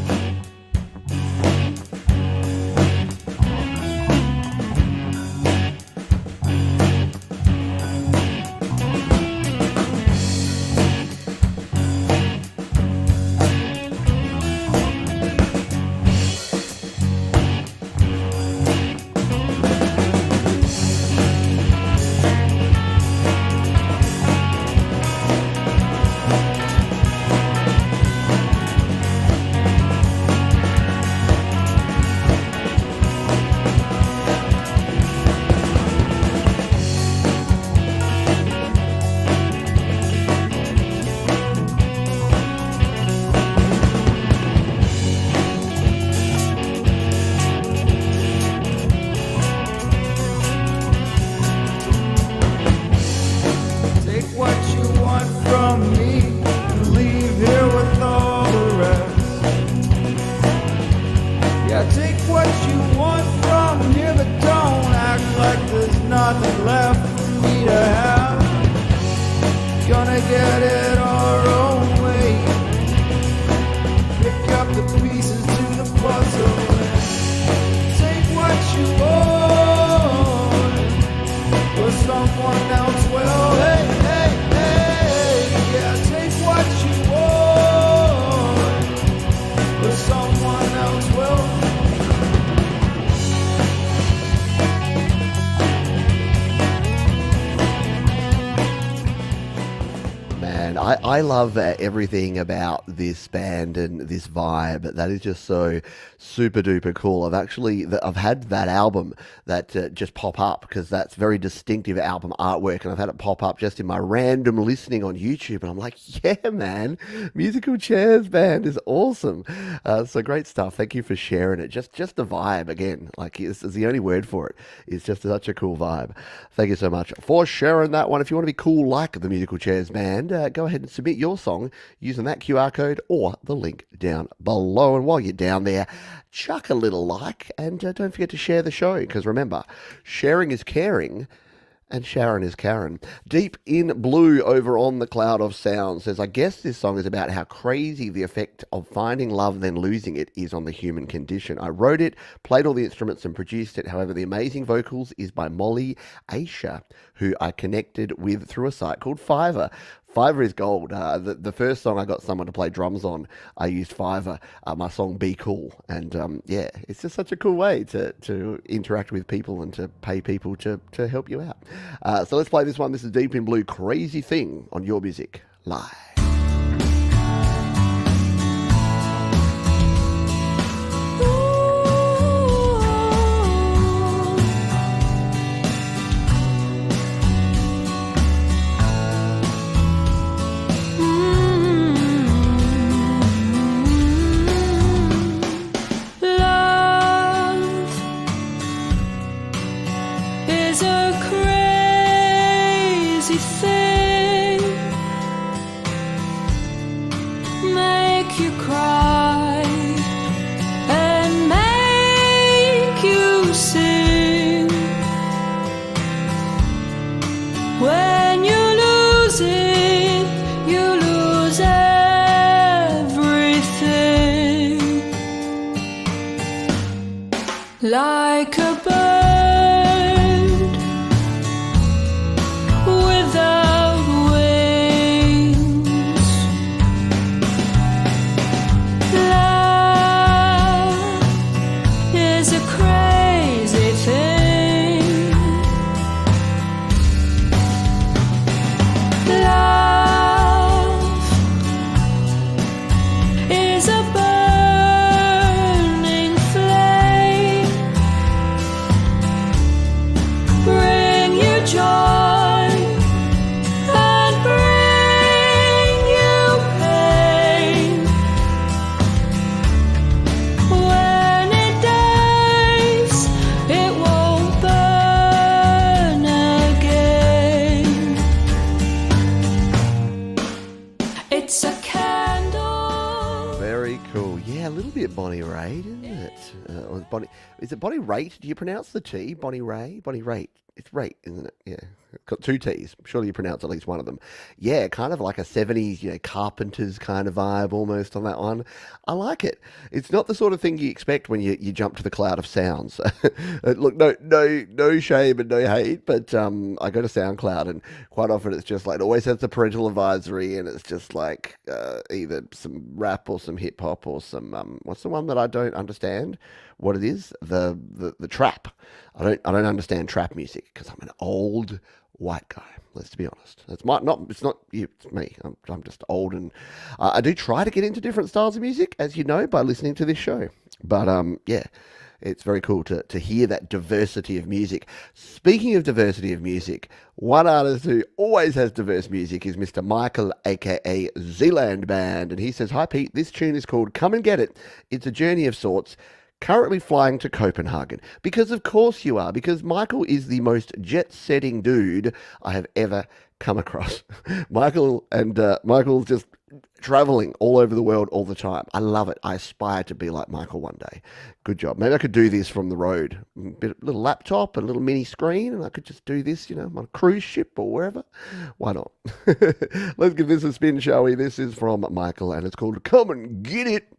Speaker 2: someone else will. Hey, hey, hey, yeah, take what you want, but someone else will.
Speaker 1: Man, I love everything about this band and this vibe. That is just so super duper cool. I've had that album that just pop up because that's very distinctive album artwork, and I've had it pop up just in my random listening on YouTube, and I'm like, yeah, man, Musical Chairs Band is awesome. So great stuff. Thank you for sharing it. Just the vibe again. Like it's the only word for it. It's just such a cool vibe. Thank you so much for sharing that one. If you want to be cool like the Musical Chairs Band, go ahead and submit your song using that QR code or the link down below. And while you're down there, chuck a little like and don't forget to share the show, because remember, sharing is caring. And Sharon is Karen. Deep in Blue over on the Cloud of Sound says, I guess this song is about how crazy the effect of finding love and then losing it is on the human condition. I wrote it, played all the instruments and produced it. However, the amazing vocals is by Molly Aisha, who I connected with through a site called Fiverr. Fiverr is gold. The first song I got someone to play drums on, I used Fiverr, my song Be Cool. And yeah, it's just such a cool way to interact with people and to pay people to help you out. So let's play this one. This is Deep in Blue, Crazy Thing on Your Music Live.
Speaker 4: Like a bird without wings, love is a crazy thing. Love is a burning flame. Bring you joy and bring you pain. When it dies, it won't burn again. It's a candle.
Speaker 1: Very cool. Yeah, a little bit Bonnie Raitt, isn't it? Or is it Bonnie Raitt? Do you pronounce the T? Bonnie Raitt? Bonnie Raitt. It's Raitt, isn't it? Yeah. Got two T's. Surely you pronounce at least one of them. Yeah, kind of like a 70s, Carpenters kind of vibe almost on that one. I like it. It's not the sort of thing you expect when you jump to the cloud of sounds. Look, no shame and no hate, but I go to SoundCloud and quite often it's just like, it always has the parental advisory and it's just like either some rap or some hip hop or some, what's the one that I don't understand what it is? The trap. I don't understand trap music because I'm an old white guy. Let's be honest. It's not you. It's me. I'm just old, and I do try to get into different styles of music, as you know, by listening to this show. But yeah, it's very cool to hear that diversity of music. Speaking of diversity of music, one artist who always has diverse music is Mr. Michael, aka Zealand Band, and he says, "Hi Pete, this tune is called Come and Get It. It's a journey of sorts. Currently flying to Copenhagen." Because of course you are, because Michael is the most jet-setting dude I have ever come across. Michael's just traveling all over the world all the time. I love it. I aspire to be like Michael one day. Good job. Maybe I could do this from the road. A little laptop, a little mini screen, and I could just do this, on a cruise ship or wherever. Why not? Let's give this a spin, shall we? This is from Michael, and it's called Come and Get It.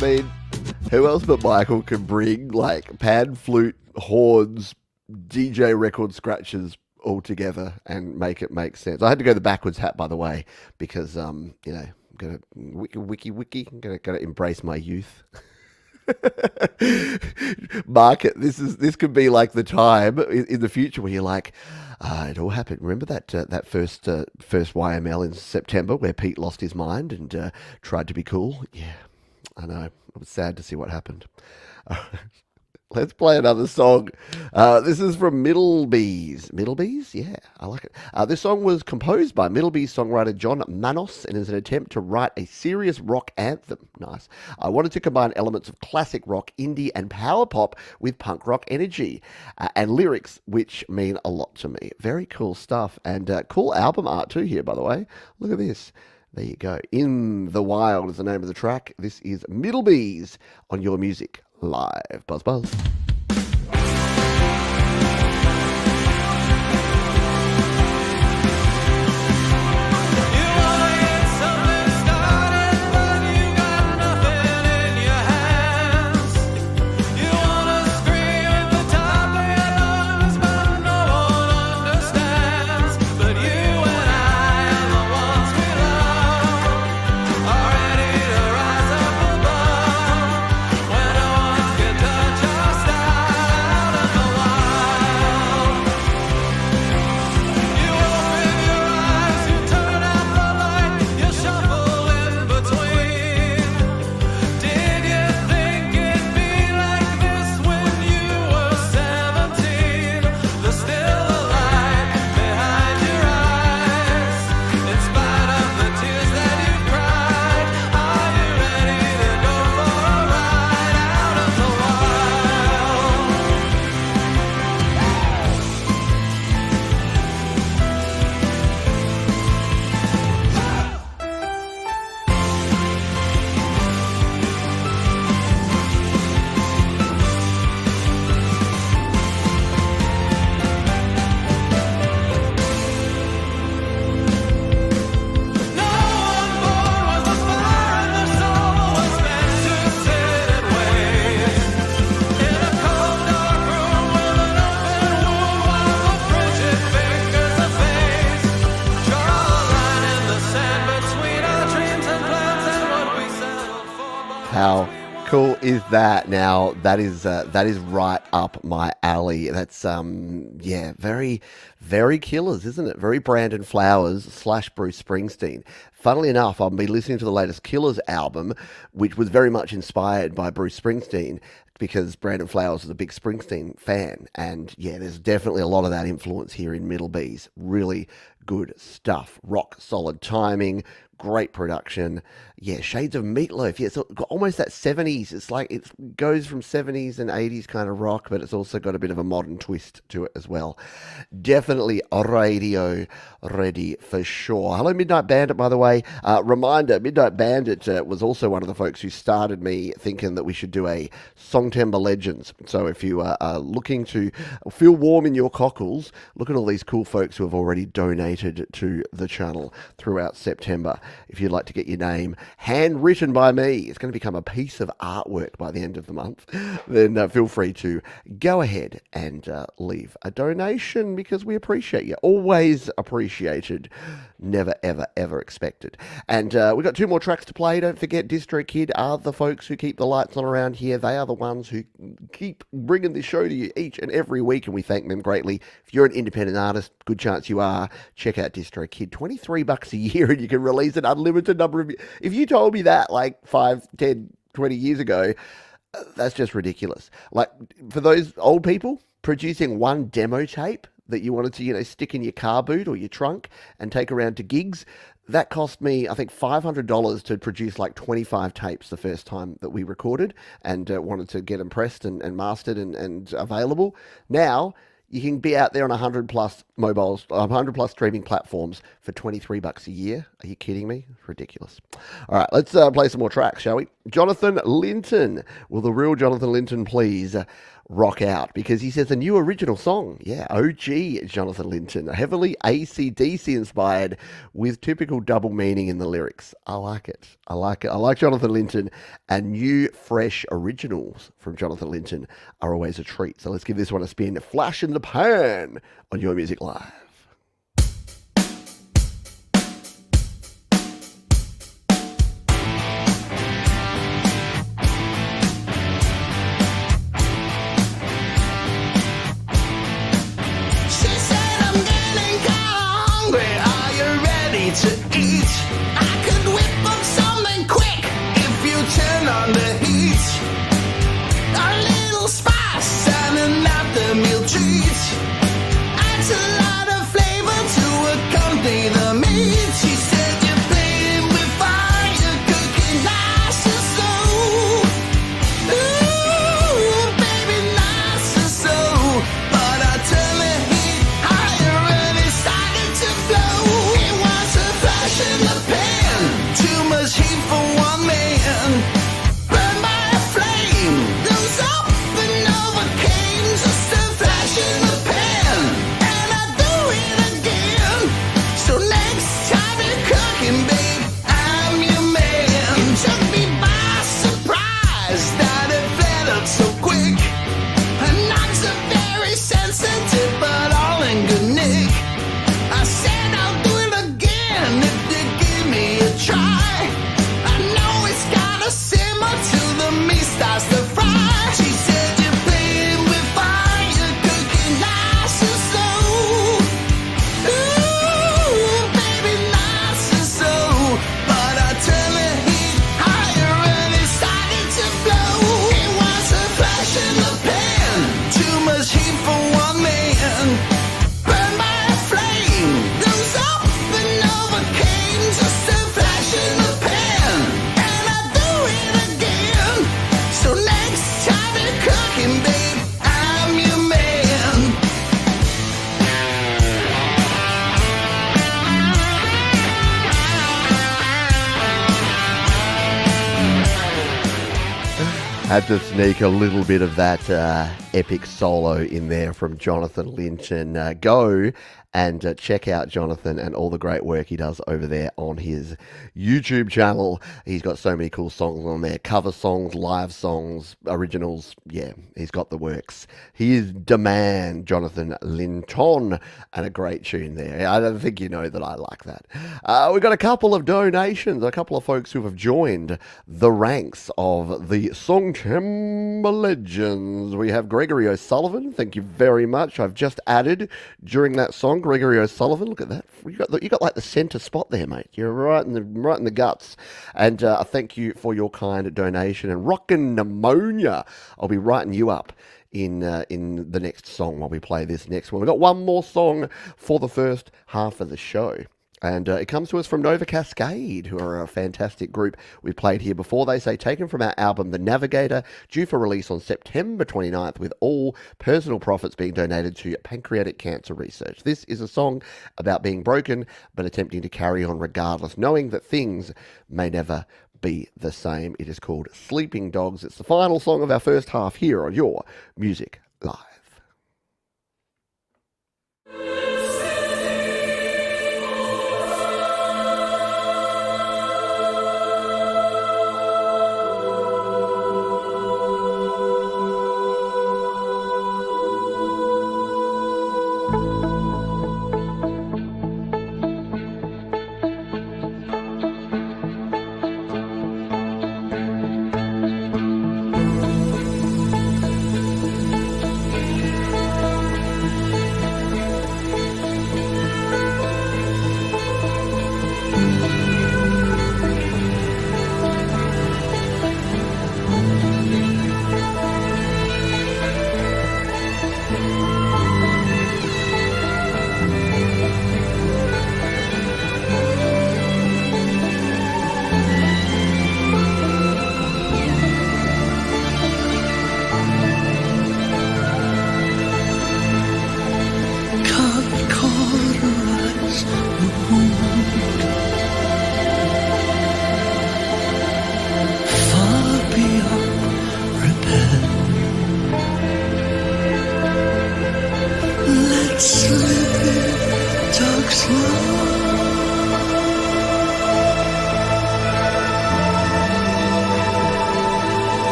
Speaker 1: mean, who else but Michael can bring like pan, flute, horns, DJ record scratches all together and make it make sense? I had to go the backwards hat, by the way, because I'm gonna wiki, gonna embrace my youth. Market. This could be like the time in the future where you're like, it all happened. Remember that first YML in September where Pete lost his mind and tried to be cool? Yeah, I know. It was sad to see what happened. Let's play another song. This is from Middlebees. Middlebees? Yeah, I like it. This song was composed by Middlebees songwriter John Manos and is an attempt to write a serious rock anthem. Nice. I wanted to combine elements of classic rock, indie, and power pop with punk rock energy and lyrics, which mean a lot to me. Very cool stuff. And cool album art too here, by the way. Look at this. There you go. In the Wild is the name of the track. This is Middlebees on Your Music Live. Buzz, buzz. How cool is that? Now that is right up my alley. That's very, very Killers, isn't it? Very Brandon Flowers / Bruce Springsteen. Funnily enough, I'll be listening to the latest Killers album, which was very much inspired by Bruce Springsteen, because Brandon Flowers is a big Springsteen fan. And yeah, there's definitely a lot of that influence here in Middlebees. Really good stuff. Rock solid timing, great production. Yeah, shades of Meatloaf. Yeah, it's got almost that 70s. It's like it goes from 70s and 80s kind of rock, but it's also got a bit of a modern twist to it as well. Definitely radio ready for sure. Hello, Midnight Bandit, by the way. Reminder, Midnight Bandit was also one of the folks who started me thinking that we should do a Songtember Legends. So if you are looking to feel warm in your cockles, look at all these cool folks who have already donated to the channel throughout September. If you'd like to get your name handwritten by me, it's going to become a piece of artwork by the end of the month, then feel free to go ahead and leave a donation, because we appreciate you. Always appreciated. Never, ever, ever expected. And we've got 2 more tracks to play. Don't forget, Distro Kid are the folks who keep the lights on around here. They are the ones who keep bringing this show to you each and every week, and we thank them greatly. If you're an independent artist, good chance you are, check out Distro Kid. $23 a year, and you can release an unlimited number of... If you told me that like 5, 10, 20 years ago, that's just ridiculous. Like, for those old people, producing one demo tape that you wanted to, stick in your car boot or your trunk and take around to gigs, that cost me, I think, $500 to produce like 25 tapes the first time that we recorded, and wanted to get them pressed and mastered and available. Now, you can be out there on 100 plus mobiles, 100 plus streaming platforms for $23 a year. Are you kidding me? Ridiculous. All right, let's play some more tracks, shall we? Jonathan Linton. Will the real Jonathan Linton please rock out? Because he says a new original song. Yeah, OG Jonathan Linton. Heavily AC/DC inspired with typical double meaning in the lyrics. I like it. I like it. I like Jonathan Linton, and new, fresh originals from Jonathan Linton are always a treat. So let's give this one a spin. Flash in the pan on Your Music Live.
Speaker 2: To eat, I could whip up something quick if you turn on the heat. A little spice and an after meal treat adds a lot of flavor to accompany the meat. She said you're playing with fire, cooking nice and slow. Ooh, baby, nice and slow. But I turn the heat higher and it started to blow. In the pan, too much heat for one man. Burned by a flame, goes up and overcame. Just a flash in the pan, and I do it again. So next time you're cooking, babe, I'm your man. It took me by surprise that it flared up so quick. And not so very sensitive, but all in good nick. I said I'll do it again if you give me a try. I know it's gotta simmer till the meat starts to fry. She said you're playing with fire, cooking nice and slow. Ooh, baby, nice and slow. But I turned the heat higher and it started to blow. It was a flash in the pan, too much heat for one man. Burned by a flame, goes up and overcame. Just a flash in the pan, and I do it again. So next time you're cooking, babe, I'm your man.
Speaker 1: Had to sneak a little bit of that epic solo in there from Jonathan Linton. Go and check out Jonathan and all the great work he does over there on his YouTube channel. He's got so many cool songs on there. Cover songs, live songs, originals. Yeah, he's got the works. He is the man, Jonathan Linton, and a great tune there. I don't think you know that I like that. We've got a couple of donations, a couple of folks who have joined the ranks of the Song Chamber Legends. We have Gregory O'Sullivan. Thank you very much. I've just added during that song, Gregory O'Sullivan. Look at that. You got like the centre spot there, mate. You're right in the guts. And thank you for your kind donation. And Rockin' Pneumonia, I'll be writing you up in the next song while we play this next one. We've got one more song for the first half of the show. And it comes to us from Nova Cascade, who are a fantastic group we've played here before. They say, taken from our album The Navigator, due for release on September 29th, with all personal profits being donated to pancreatic cancer research. This is a song about being broken, but attempting to carry on regardless, knowing that things may never be the same. It is called Sleeping Dogs. It's the final song of our first half here on Your Music Live.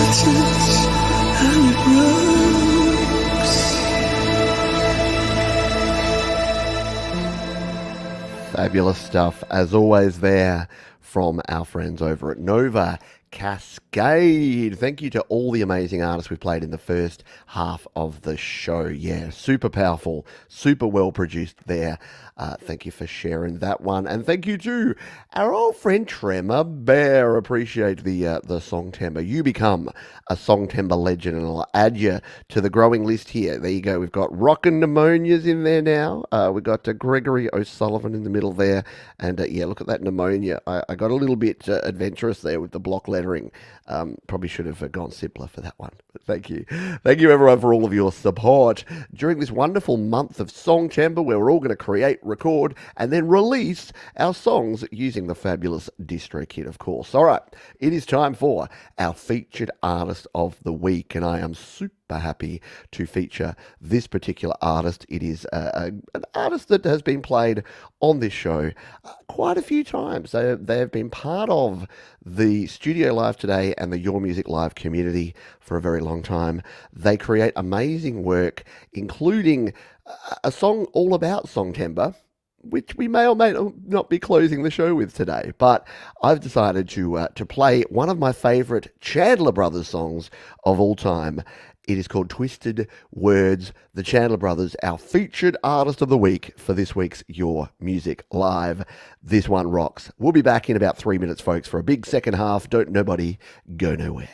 Speaker 5: touch and it rocks.
Speaker 1: Fabulous stuff, as always, there from our friends over at Nova Cascade. Thank you to all the amazing artists we played in the first half of the show. Yeah, super powerful, super well produced there. Thank you for sharing that one. And thank you to our old friend Tremor Bear. Appreciate the song timbre. You become a song timbre legend, and I'll add you to the growing list here. There you go. We've got Rockin' Pneumonias in there now. We've got Gregory O'Sullivan in the middle there. And yeah, look at that pneumonia. I got a little bit adventurous there with the block lettering. Probably should have gone simpler for that one. But thank you. Thank you, everyone, for all of your support during this wonderful month of Song Chamber, where we're all going to create, record, and then release our songs using the fabulous distro kit, of course. All right, it is time for our featured artist of the week, and I am super happy to feature this particular artist. It is an artist that has been played on this show quite a few times. They have been part of the Studio Live Today and the Your Music Live community for a very long time. They create amazing work, including a song all about Songtember, which we may or may not be closing the show with today. But I've decided to play one of my favourite Chandler Brothers songs of all time. It is called Twisted Words. The Chandler Brothers, our featured artist of the week for this week's Your Music Live. This one rocks. We'll be back in about 3 minutes, folks, for a big second half. Don't nobody go nowhere.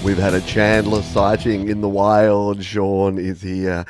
Speaker 1: We've had a Chandler sighting in the wild. Sean is here.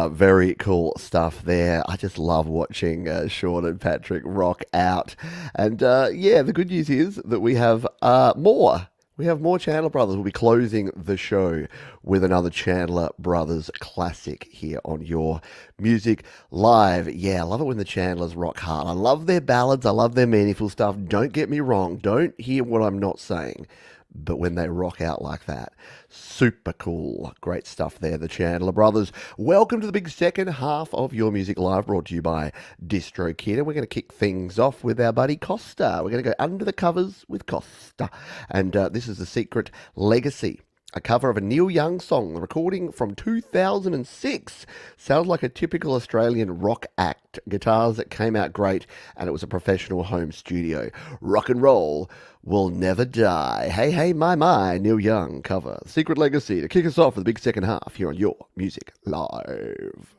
Speaker 1: Very cool stuff there. I just love watching Sean and Patrick rock out. And yeah, the good news is that we have more. We have more Chandler Brothers. We'll be closing the show with another Chandler Brothers classic here on Your Music Live. Yeah, I love it when the Chandlers rock hard. I love their ballads. I love their meaningful stuff. Don't get me wrong. Don't hear what I'm not saying. But when they rock out like that, super cool. Great stuff there, the Chandler Brothers. Welcome to the big second half of Your Music Live, brought to you by DistroKid. And we're going to kick things off with our buddy Costa. We're going to go under the covers with Costa. And this is The Secret Legacy, a cover of a Neil Young song, the recording from 2006. Sounds like a typical Australian rock act. Guitars that came out great, and it was a professional home studio. Rock and roll will never die. Hey, hey, my, Neil Young cover. Secret Legacy to kick us off for the big second half here on Your Music Live.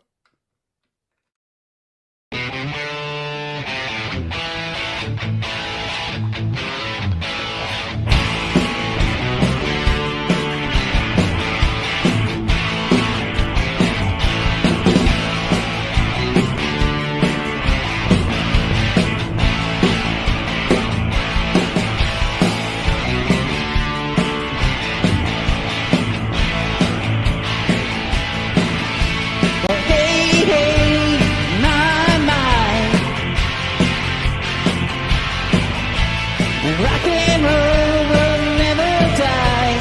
Speaker 6: Rock and roll will never die.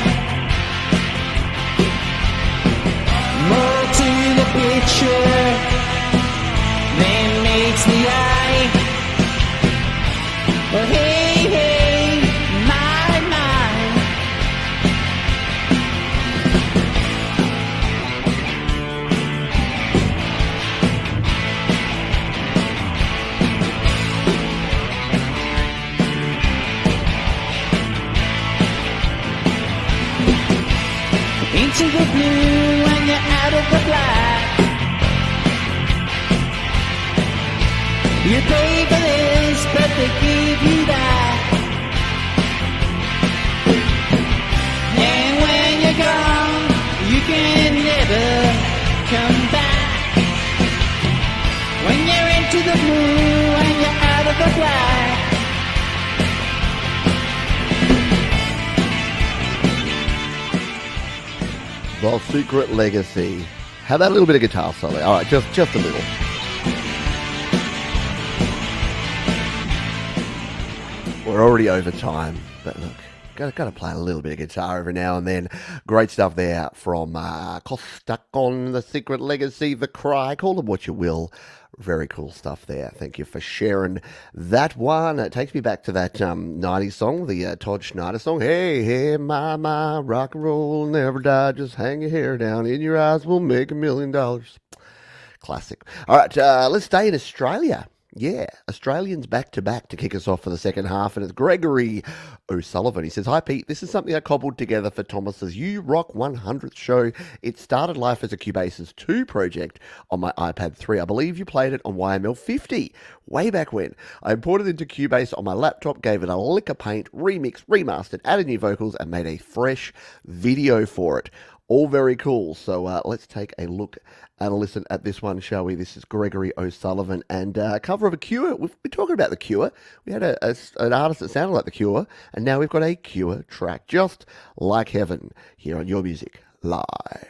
Speaker 6: More to the picture than meets the eye. Well, hey, hey, my. Into the blue when you're out of the black. You pay for this, but they give you that. And when you're gone, you can never come back. When you're into the blue and you're out of the black.
Speaker 1: The Secret Legacy. How about a little bit of guitar solo? All right, just a little. We're already over time, but look, got to play a little bit of guitar every now and then. Great stuff there from Costa on The Secret Legacy, The Cry. Call them what you will. Very cool stuff there. Thank you for sharing that one. It takes me back to that 90s song, the Todd Schneider song. Hey, hey, my, rock and roll will never die. Just hang your hair down. In your eyes, we'll make $1 million. Classic. All right, let's stay in Australia. Yeah, Australians back to kick us off for the second half, and it's Gregory O'Sullivan. He says, "Hi Pete, this is something I cobbled together for Thomas's You Rock 100th show. It started life as a Cubase's 2 project on my iPad 3. I believe you played it on YML 50, way back when. I imported it into Cubase on my laptop, gave it a lick of paint, remixed, remastered, added new vocals, and made a fresh video for it. All very cool. So let's take a look and a listen at this one, shall we? This is Gregory O'Sullivan and a cover of a Cure. We've been talking about the Cure. We had an artist that sounded like the Cure, and now we've got a Cure track, Just Like Heaven, here on Your Music Live.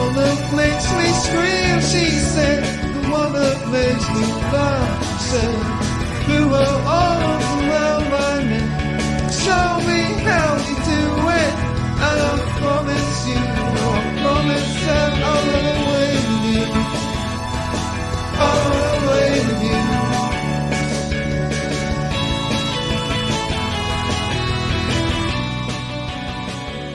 Speaker 2: one that makes me scream, she said. The one that makes me laugh, she said. You are all around my neck. Show me how you do it. And I promise you, I promise that I'll run away with you. I'll run away with you.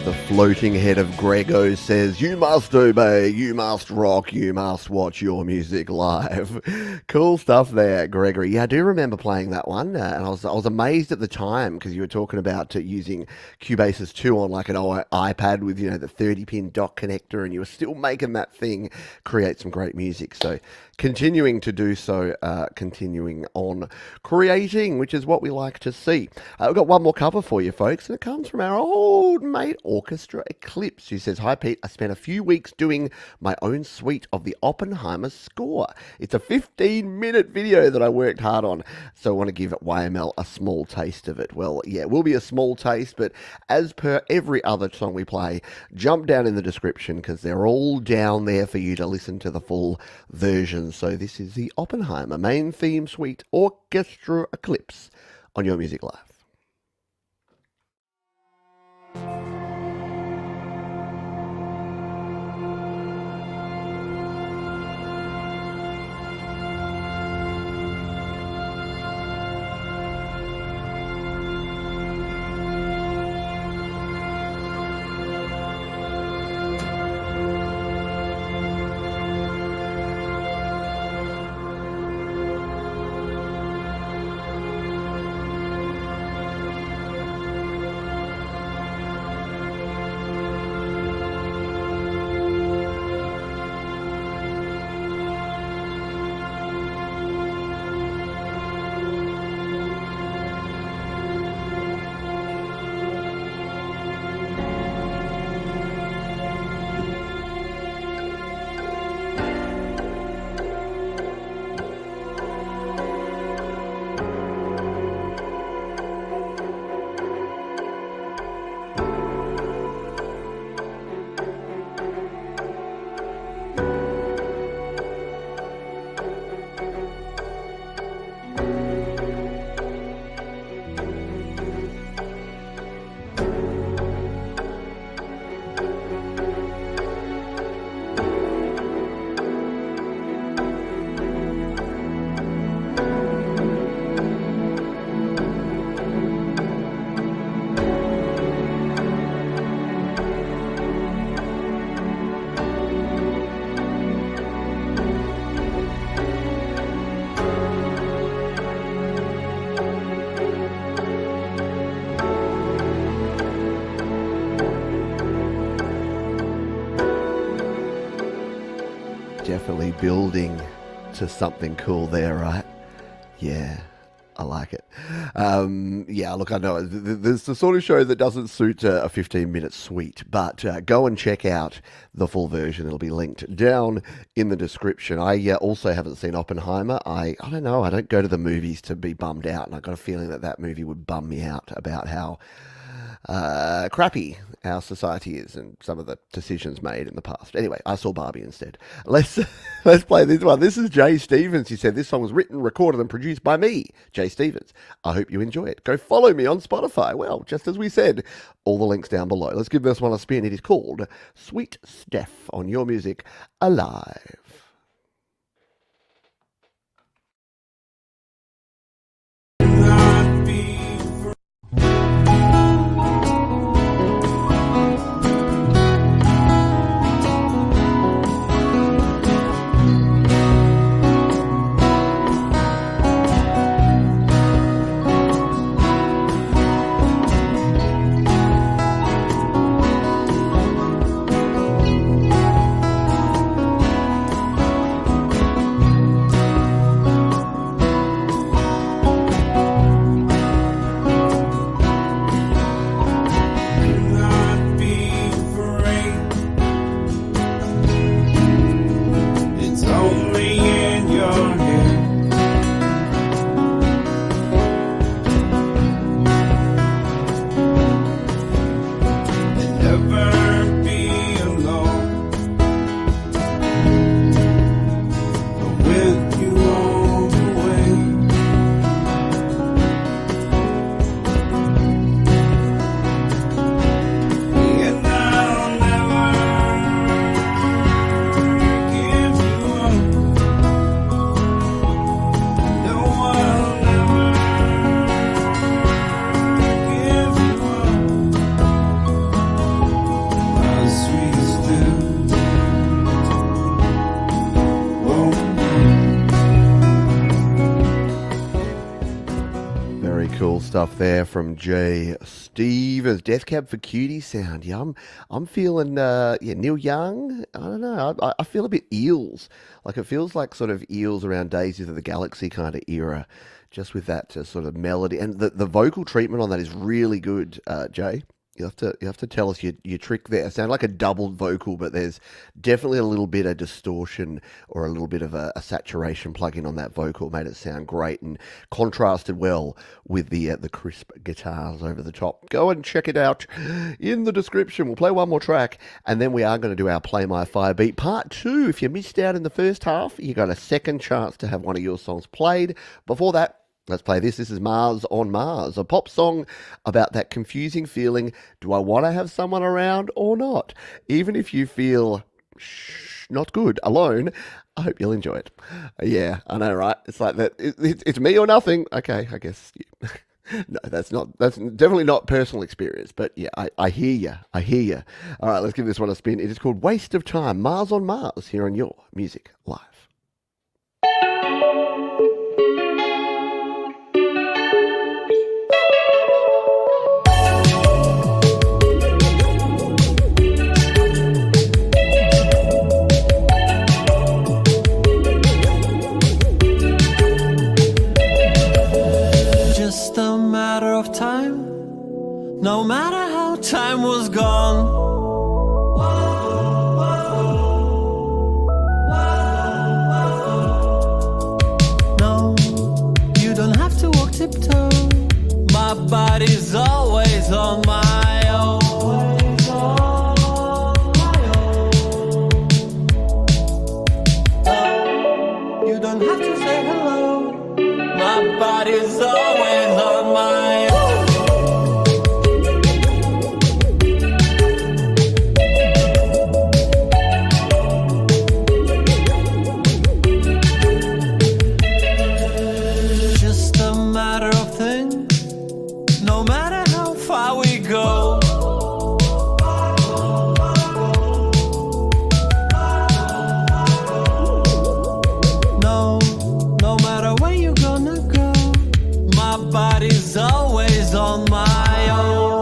Speaker 1: The floating head of Grego says, you must obey, you must rock, you must watch your music live. Cool stuff there, Gregory. Yeah, I do remember playing that one, and I was amazed at the time because you were talking about using Cubase's 2 on like an iPad with, you know, the 30-pin dock connector, and you were still making that thing create some great music. So continuing to do so, continuing on creating, which is what we like to see. We've got one more cover for you, folks, and it comes from our old mate Orchestra Eclipse, who says, hi Pete, I spent a few weeks doing my own suite of the Oppenheimer score. It's a 15-minute video that I worked hard on, so I want to give YML a small taste of it. Well, yeah, it will be a small taste, but as per every other song we play, jump down in the description because they're all down there for you to listen to the full version. So this is the Oppenheimer main theme suite Orchestra Eclipse on Your Music Live. Definitely building to something cool there, right? Yeah, I like it. Yeah, look, I know there's the sort of show that doesn't suit a 15-minute suite, but go and check out the full version. It'll be linked down in the description. I also haven't seen Oppenheimer. I don't know. I don't go to the movies to be bummed out, and I got a feeling that movie would bum me out about how crappy our society is and some of the decisions made in the past. Anyway, I saw Barbie instead. Let's play this one. This is Jay Stevens. He said this song was written, recorded, and produced by me, Jay Stevens. I hope you enjoy it. Go follow me on Spotify. Well, just as we said, all the links down below. Let's give this one a spin. It is called Sweet Steph on Your Music Alive. stuff there from J. Steve as Death Cab for Cutie sound. Yeah, I'm feeling Neil Young. I don't know. I feel a bit Eels. Like it feels like sort of Eels around Daisies of the Galaxy kind of era, just with that sort of melody and the vocal treatment on that is really good. Jay, you have to tell us your trick there. It sounds like a doubled vocal, but there's definitely a little bit of distortion or a little bit of a saturation plug-in on that vocal. Made it sound great and contrasted well with the crisp guitars over the top. Go and check it out in the description. We'll play one more track, and then we are going to do our Play My Fire Beat Part 2. If you missed out in the first half, you got a second chance to have one of your songs played. Before that, let's play this. This is Mars on Mars, a pop song about that confusing feeling. Do I want to have someone around or not? Even if you feel not good alone, I hope you'll enjoy it. Yeah, I know, right? It's like that. It's me or nothing. Okay, I guess. No, that's definitely not personal experience. But yeah, I hear you. I hear you. All right, let's give this one a spin. It is called Waste of Time. Mars on Mars here on Your Music Live.
Speaker 2: Just a matter of time, no matter how time was gone. No, you don't have to walk tiptoe. My body's always on my own. No, you don't have to say hello. My body's always on my own. Just a matter of things, no matter how far we go. No, no matter where you're gonna go, my body's always on my own.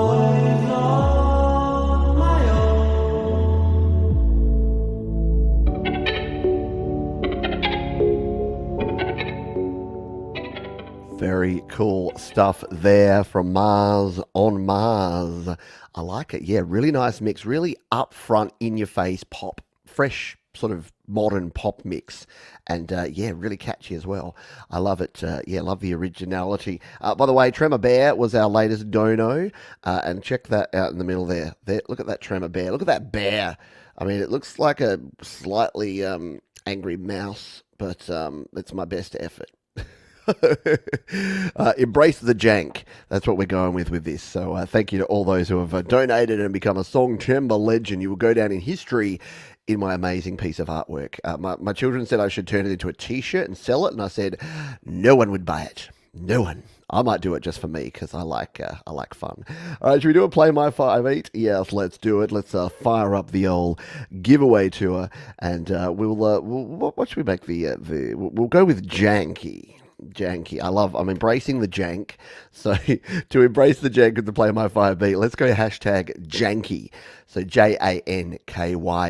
Speaker 1: Very cool stuff there from Mars on Mars. I like it. Yeah, really nice mix. Really upfront, in-your-face pop. Fresh, sort of modern pop mix. And yeah, really catchy as well. I love it. Yeah, love the originality. By the way, Tremor Bear was our latest dono. And check that out in the middle there. Look at that Tremor Bear. Look at that bear. I mean, it looks like a slightly angry mouse, but it's my best effort. Embrace the jank. That's what we're going with this. So thank you to all those who have donated and become a Song Chamber legend. You will go down in history in my amazing piece of artwork. My children said I should turn it into a t-shirt and sell it, and I said no one would buy it. No one. I might do it just for me because I like fun. All right, should we do a Play My Fire Beat? Yes, let's do it. Let's fire up the old giveaway tour, and we'll what should we make we'll go with janky. Janky. I'm embracing the jank. So to embrace the jank and to Play My Fire Beat, let's go hashtag janky. So JANKY.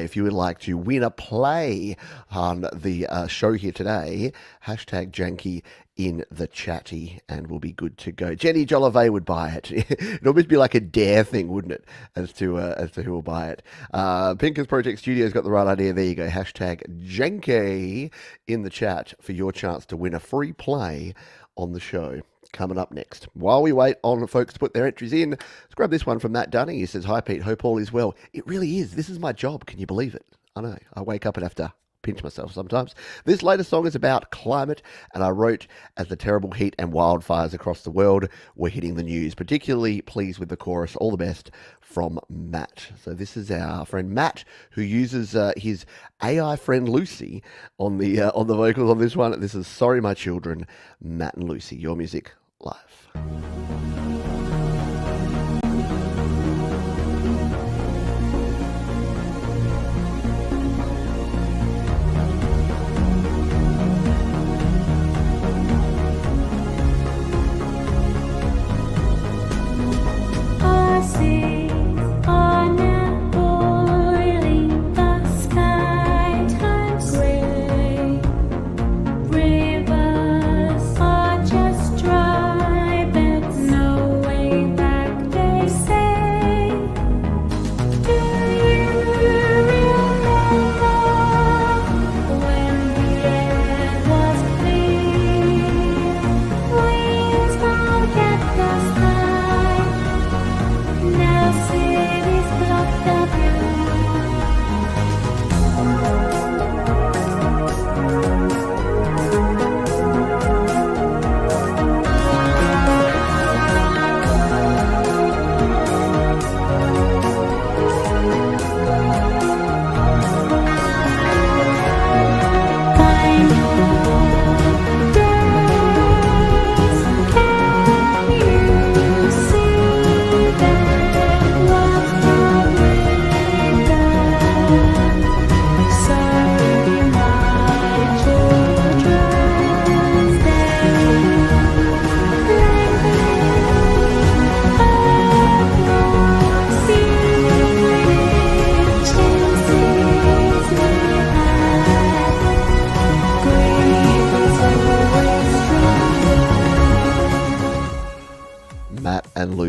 Speaker 1: If you would like to win a play on the show here today, hashtag janky in the chatty, and we'll be good to go. Jenny Jolivet would buy it. It'd almost be like a dare thing, wouldn't it, as to who will buy it. Pinkers Project Studios got the right idea. There you go. Hashtag janky in the chat for your chance to win a free play on the show. Coming up next. While we wait on folks to put their entries in, let's grab this one from Matt Dunning. He says, "Hi Pete, hope all is well." It really is. This is my job. Can you believe it? I know. I wake up and have to pinch myself sometimes. This latest song is about climate, and I wrote as the terrible heat and wildfires across the world were hitting the news. Particularly pleased with the chorus. All the best, from Matt. So this is our friend Matt, who uses his AI friend Lucy on the vocals on this one. This is Sorry My Children, Matt and Lucy. Your Music Live.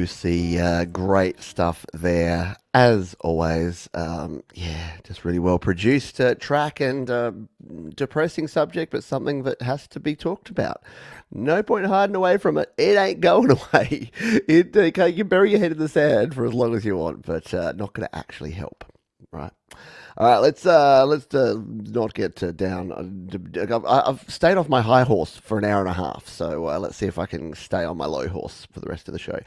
Speaker 1: Lucy. Great stuff there, as always. Just really well produced track and depressing subject, but something that has to be talked about. No point hiding away from it. It ain't going away. You can bury your head in the sand for as long as you want, but not going to actually help, right? All right, let's not get down. I've stayed off my high horse for an hour and a half, so let's see if I can stay on my low horse for the rest of the show.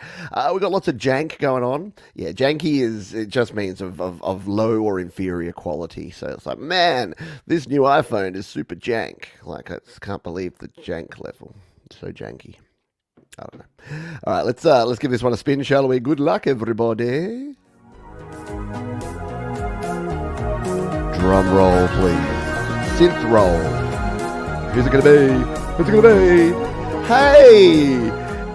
Speaker 1: We've got lots of jank going on. Yeah, janky it just means of low or inferior quality. So it's like, man, this new iPhone is super jank. Like, I just can't believe the jank level. It's so janky. I don't know. All right, let's give this one a spin, shall we? Good luck, everybody. Drum roll, please. Synth roll. Who's it gonna be? Who's it gonna be? Hey!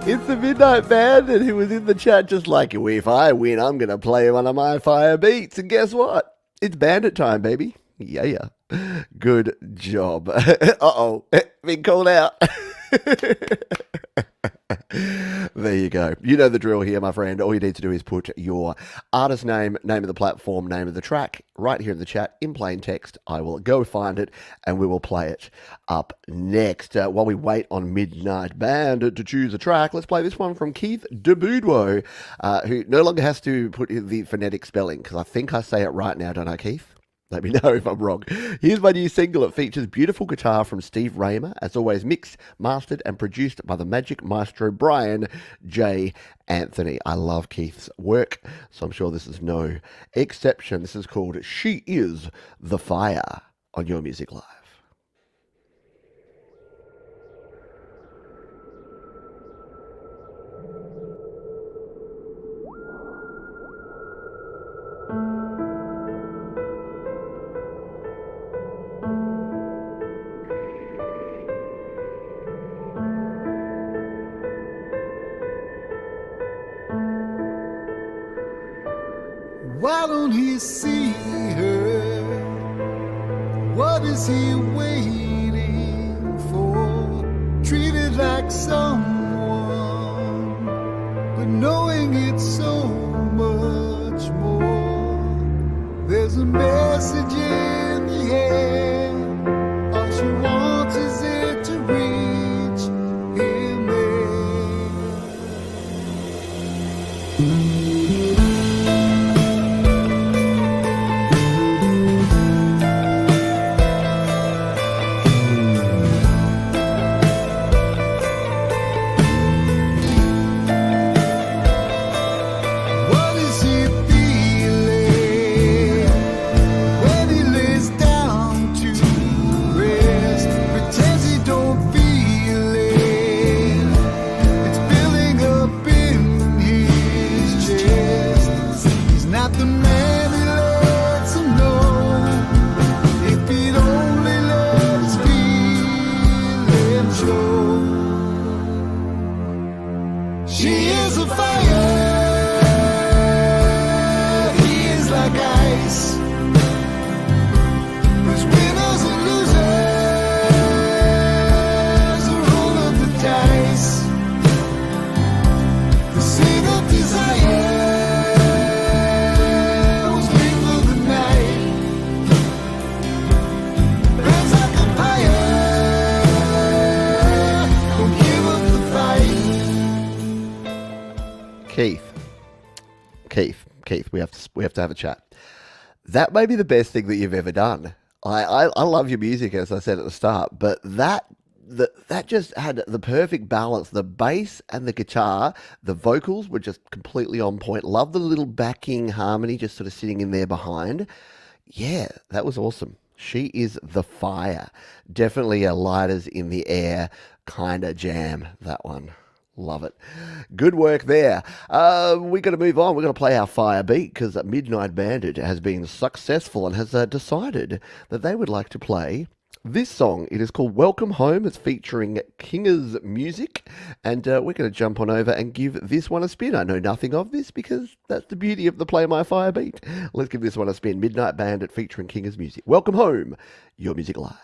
Speaker 1: It's the Midnight Bandit who was in the chat just like, if I win, I'm gonna play one of my fire beats. And guess what? It's bandit time, baby. Yeah. Good job. Uh-oh. Been called out. There you go. You know the drill here, my friend. All you need to do is put your artist name, name of the platform, name of the track right here in the chat in plain text. I will go find it and we will play it up next. While we wait on Midnight Bandit to choose a track, let's play this one from Keith DeBoudreau, who no longer has to put in the phonetic spelling, because I think I say it right now, don't I, Keith? Let me know if I'm wrong. Here's my new single. It features beautiful guitar from Steve Raymer, as always mixed, mastered, and produced by the magic maestro Brian J. Anthony. I love Keith's work, so I'm sure this is no exception. This is called She Is the Fire on Your Music Live.
Speaker 5: Why don't he see her? What is he waiting for? Treated like someone, but knowing it's so much more. There's a message in the air. All she wants is it to reach him there.
Speaker 1: Keith, we have to have a chat. That may be the best thing that you've ever done. I love your music, as I said at the start, but that just had the perfect balance. The bass and the guitar, the vocals were just completely on point. Love the little backing harmony just sort of sitting in there behind. Yeah, that was awesome. She Is the Fire. Definitely a lighters in the air kind of jam, that one. Love it. Good work there. We've got to move on. We're going to play our fire beat because Midnight Bandit has been successful and has decided that they would like to play this song. It is called Welcome Home. It's featuring Kinger's Music, and we're going to jump on over and give this one a spin. I know nothing of this because that's the beauty of the Play My Fire beat. Let's give this one a spin. Midnight Bandit featuring Kinger's Music. Welcome Home, Your Music Live.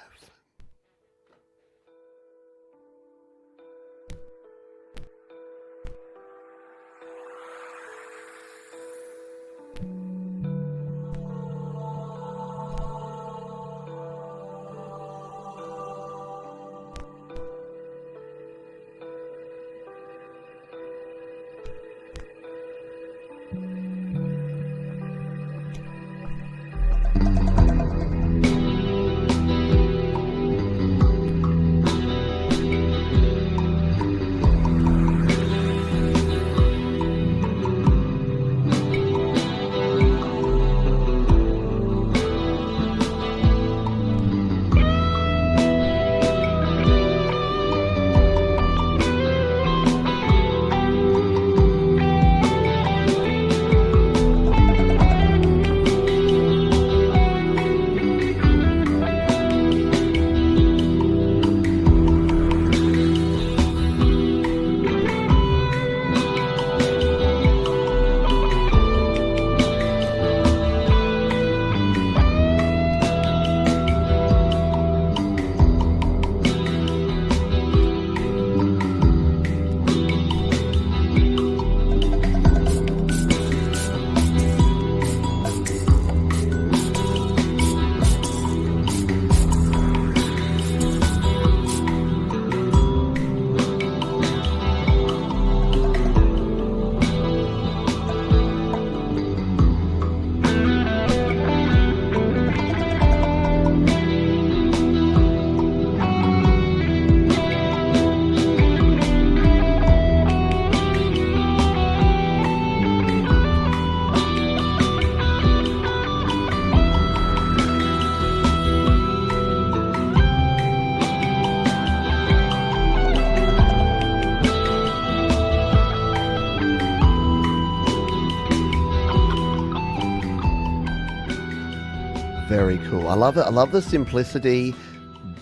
Speaker 1: Very cool. I love it. I love the simplicity,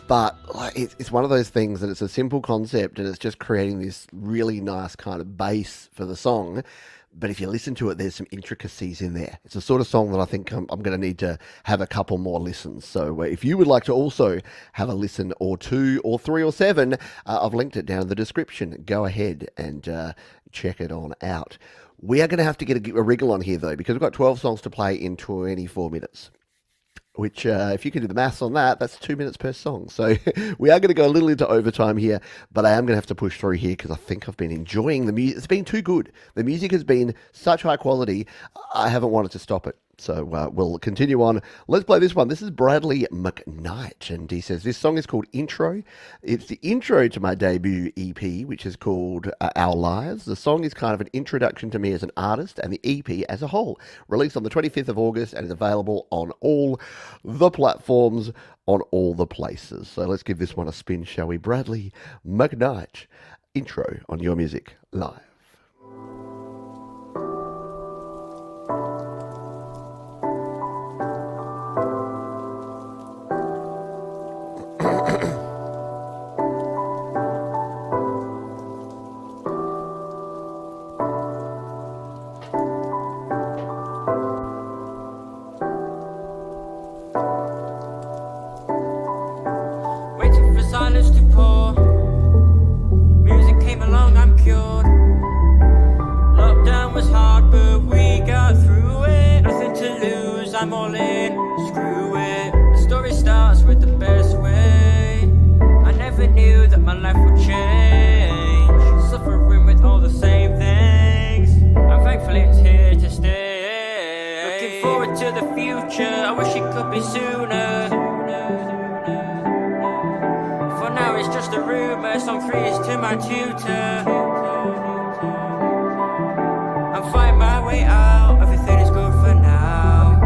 Speaker 1: but it's one of those things that it's a simple concept and it's just creating this really nice kind of base for the song. But if you listen to it, there's some intricacies in there. It's the sort of song that I think I'm going to need to have a couple more listens. So if you would like to also have a listen or two or three or seven, I've linked it down in the description. Go ahead and check it on out. We are going to have to get a wriggle on here, though, because we've got 12 songs to play in 24 minutes. Which, if you can do the maths on that, that's 2 minutes per song. So we are going to go a little into overtime here, but I am going to have to push through here because I think I've been enjoying the music. It's been too good. The music has been such high quality, I haven't wanted to stop it. So we'll continue on. Let's play this one. This is Bradley McKnight, and he says this song is called Intro. It's the intro to my debut EP, which is called Our Lives. The song is kind of an introduction to me as an artist and the EP as a whole. Released on the 25th of August and is available on all the platforms, on all the places. So let's give this one a spin, shall we? Bradley McKnight, Intro on Your Music Live.
Speaker 7: Silence to pour. Music came along, I'm cured. Lockdown was hard, but we got through it. Nothing to lose, I'm all in. Screw it. The story starts with the best way. I never knew that my life would change. Suffering with all the same things. I'm thankful it's here to stay. Looking forward to the future. I wish it could be sooner. Now it's just a rumour, song 3 is to my tutor. I'm fighting my way out, everything is good for now.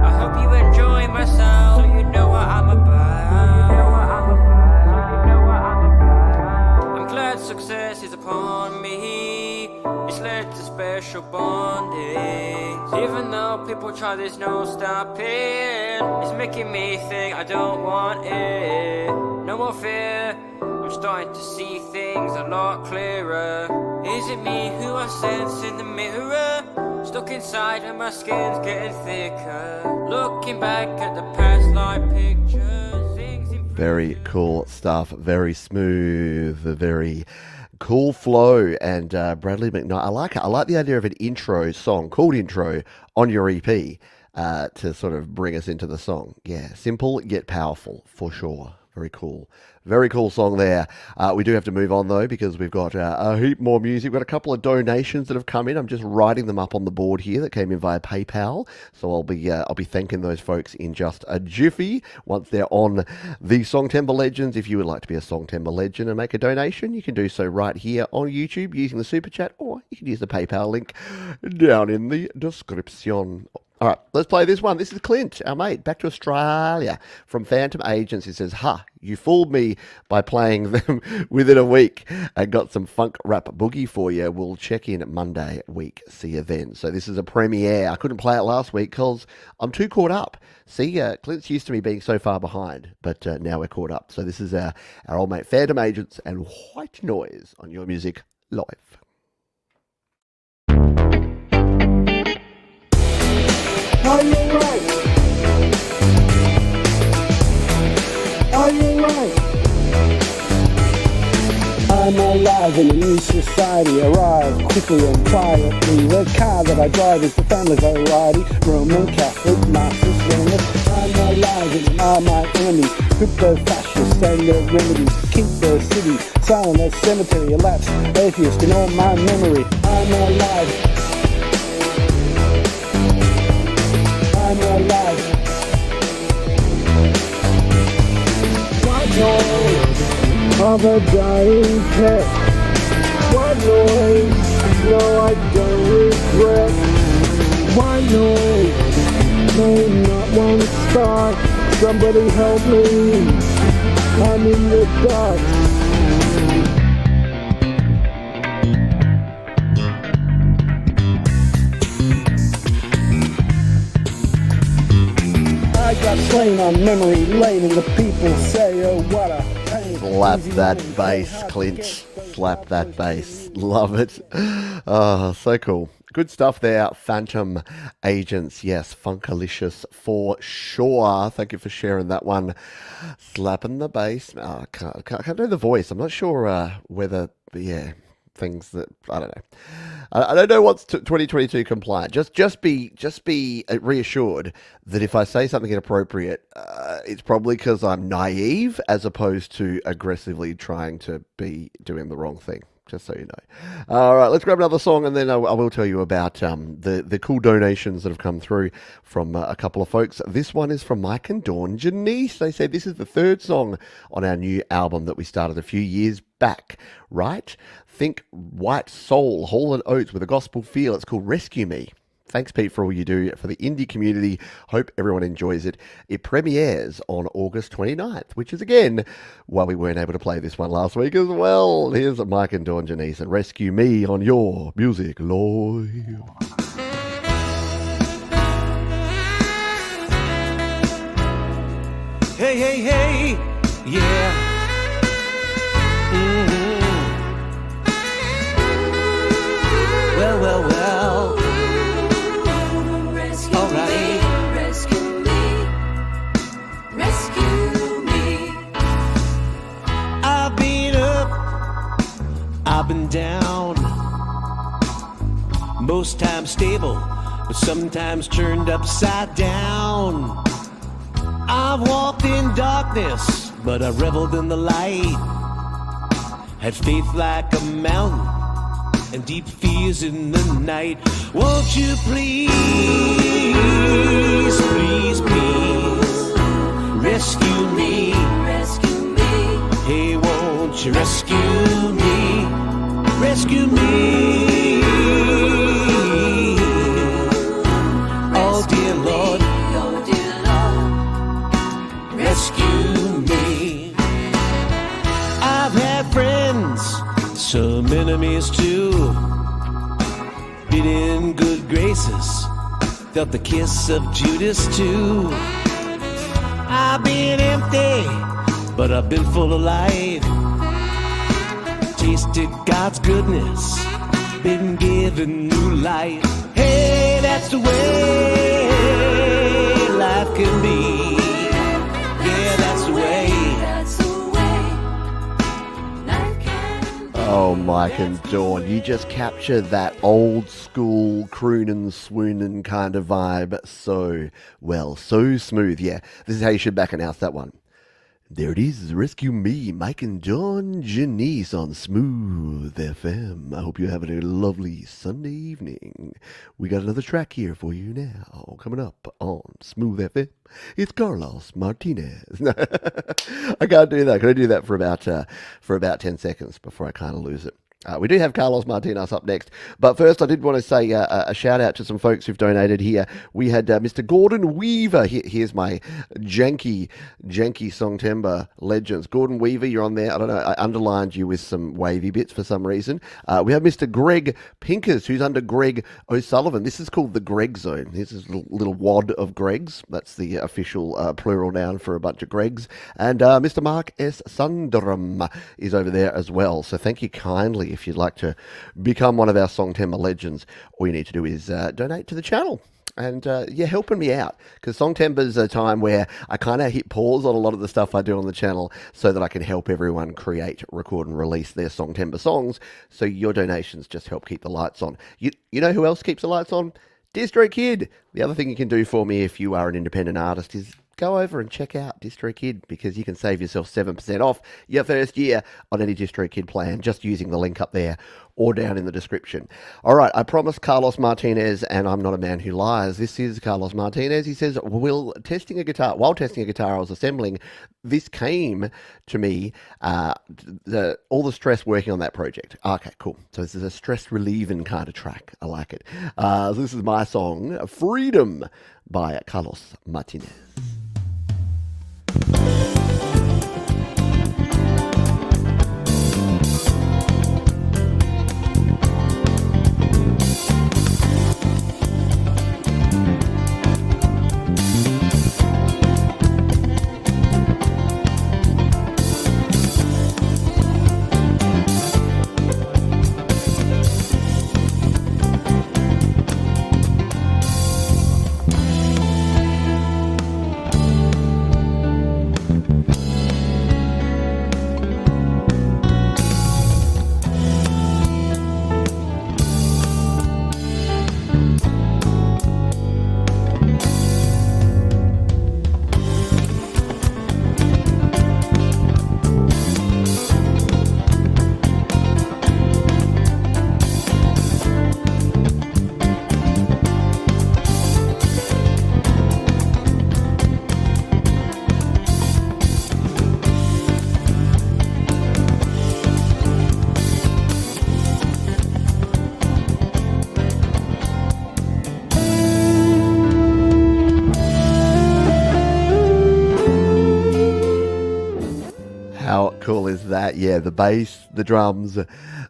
Speaker 7: I hope you enjoy myself, so you know what I'm about. I'm glad success is upon me. It's led to special bonding. Even though people try, there's no stopping. It's making me think I don't want it. No more fear, I'm starting to see things a lot clearer. Is it me who I sense in the mirror? Stuck inside and my skin's getting thicker. Looking back at the past like pictures. Things
Speaker 1: Very cool stuff, very smooth, very cool flow, and Bradley McKnight. I like it. I like the idea of an intro song called Intro on your EP to sort of bring us into the song. Yeah, simple yet powerful for sure. Very cool. Very cool song there. We do have to move on though because we've got a heap more music. We've got a couple of donations that have come in. I'm just writing them up on the board here that came in via PayPal. So I'll be thanking those folks in just a jiffy once they're on the Songtember Legends. If you would like to be a Songtember Legend and make a donation, you can do so right here on YouTube using the Super Chat, or you can use the PayPal link down in the description. All right, let's play this one. This is Clint, our mate, back to Australia from Phantom Agents. He says, you fooled me by playing them within a week. I got some funk rap boogie for you. We'll check in Monday week. See you then. So this is a premiere. I couldn't play it last week because I'm too caught up. See, Clint's used to me being so far behind, but now we're caught up. So this is our old mate Phantom Agents and White Noise on Your Music Live.
Speaker 8: Are you right? Are you right? I'm alive in a new society. Arrive quickly and quietly. The car that I drive is the family variety. Roman Catholic, Marxist, Leninist. I'm alive and are my enemies. Crypto fascists and their remedies. Keep the city silent as cemetery. A lapsed atheist in all my memory. I'm alive. I'm alive. What noise of a dying pet? What noise? No, I don't regret. What noise? May not want to start. Somebody help me. I'm in the dark. got slain on memory lane, and the people say, oh, what a pain.
Speaker 1: Slap
Speaker 8: Easy
Speaker 1: that
Speaker 8: money,
Speaker 1: bass,
Speaker 8: don't have to
Speaker 1: Clint.
Speaker 8: get it, don't
Speaker 1: Slap that
Speaker 8: have
Speaker 1: bass. Love it. Oh, so cool. Good stuff there, Phantom Agents. Yes, Funkalicious for sure. Thank you for sharing that one. Slapping the bass. Oh, I can't do the voice. I'm not sure whether, yeah, things that, I don't know. I don't know what's 2022 compliant. Just be reassured that if I say something inappropriate, it's probably because I'm naive as opposed to aggressively trying to be doing the wrong thing. Just so you know. All right, let's grab another song, and then I will tell you about the cool donations that have come through from a couple of folks. This one is from Mike and Dawn Janice. They say this is the third song on our new album that we started a few years back, right? Think white soul, Hall & Oates with a gospel feel. It's called Rescue Me. Thanks, Pete, for all you do for the indie community. Hope everyone enjoys it. It premieres on August 29th, which is, again, why we weren't able to play this one last week as well. Here's Mike and Dawn Janice and Rescue Me on your Music Live.
Speaker 2: Hey, hey, hey, yeah. Well, well, well.
Speaker 4: Rescue
Speaker 2: All right.
Speaker 4: me, rescue me, rescue me.
Speaker 2: I've been up, I've been down. Most times stable, but sometimes turned upside down. I've walked in darkness, but I reveled in the light. Had faith like a mountain and deep fears in the night. Won't you please, please, please rescue me?
Speaker 4: Rescue me,
Speaker 2: Hey, won't you rescue me? Rescue me. Oh, dear Lord,
Speaker 4: oh dear Lord.
Speaker 2: rescue me. I've had friends, some enemies too. Been in good graces, felt the kiss of Judas too. I've been empty, but I've been full of life. Tasted God's goodness, been given new life. Hey, that's the way life can be. Yeah, that's the way.
Speaker 4: That's the way life can be.
Speaker 1: Oh, Mike and Dawn, you just capture that old school croonin', swoonin' kind of vibe so well, so smooth. Yeah, this is how you should back announce that one. There it is, Rescue Me, Mike and Dawn Janice on Smooth FM. I hope you're having a lovely Sunday evening. We got another track here for you now, coming up on Smooth FM. It's Carlos Martinez. I can't do that. Can I do that for about 10 seconds before I kind of lose it? We do have Carlos Martinez up next, but first I did want to say a shout out to some folks who've donated here. We had Mr. Gordon Weaver. Here's my janky Songtember legends. Gordon Weaver, you're on there. I don't know, I underlined you with some wavy bits for some reason. We have Mr. Greg Pinkers, who's under Greg O'Sullivan. This is called the Greg Zone. This is a little wad of Gregs. That's the official plural noun for a bunch of Gregs. And Mr. Mark S. Sundaram is over there as well. So thank you kindly. If you'd like to become one of our Songtember legends, all you need to do is donate to the channel. And you're helping me out, because Songtember's a time where I kind of hit pause on a lot of the stuff I do on the channel so that I can help everyone create, record, and release their Songtember songs. So your donations just help keep the lights on. You know who else keeps the lights on? Distro Kid. The other thing you can do for me if you are an independent artist is go over and check out DistroKid, because you can save yourself 7% off your first year on any DistroKid plan just using the link up there or down in the description. All right, I promised Carlos Martinez, and I'm not a man who lies. This is Carlos Martinez. He says, while testing a guitar, I was assembling, this came to me, all the stress working on that project. Okay, cool. So this is a stress relieving kind of track. I like it. This is my song, Freedom, by Carlos Martinez. cool is that? Yeah, the bass, the drums,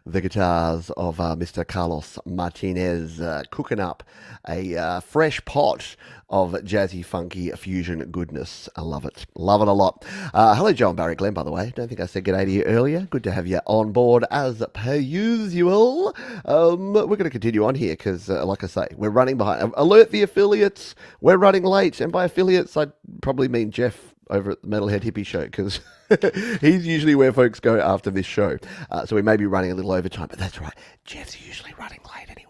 Speaker 1: the guitars of Mr. Carlos Martinez cooking up a fresh pot of jazzy, funky fusion goodness. I love it. Love it a lot. Hello, Joe and Barry Glenn, by the way. Don't think I said g'day to you earlier. Good to have you on board as per usual. We're going to continue on here because, like I say, we're running behind. Alert the affiliates. We're running late. And by affiliates, I probably mean Jeff over at the Metalhead Hippie Show, because he's usually where folks go after this show. So we may be running a little overtime, but that's right. Jeff's usually running late anyway.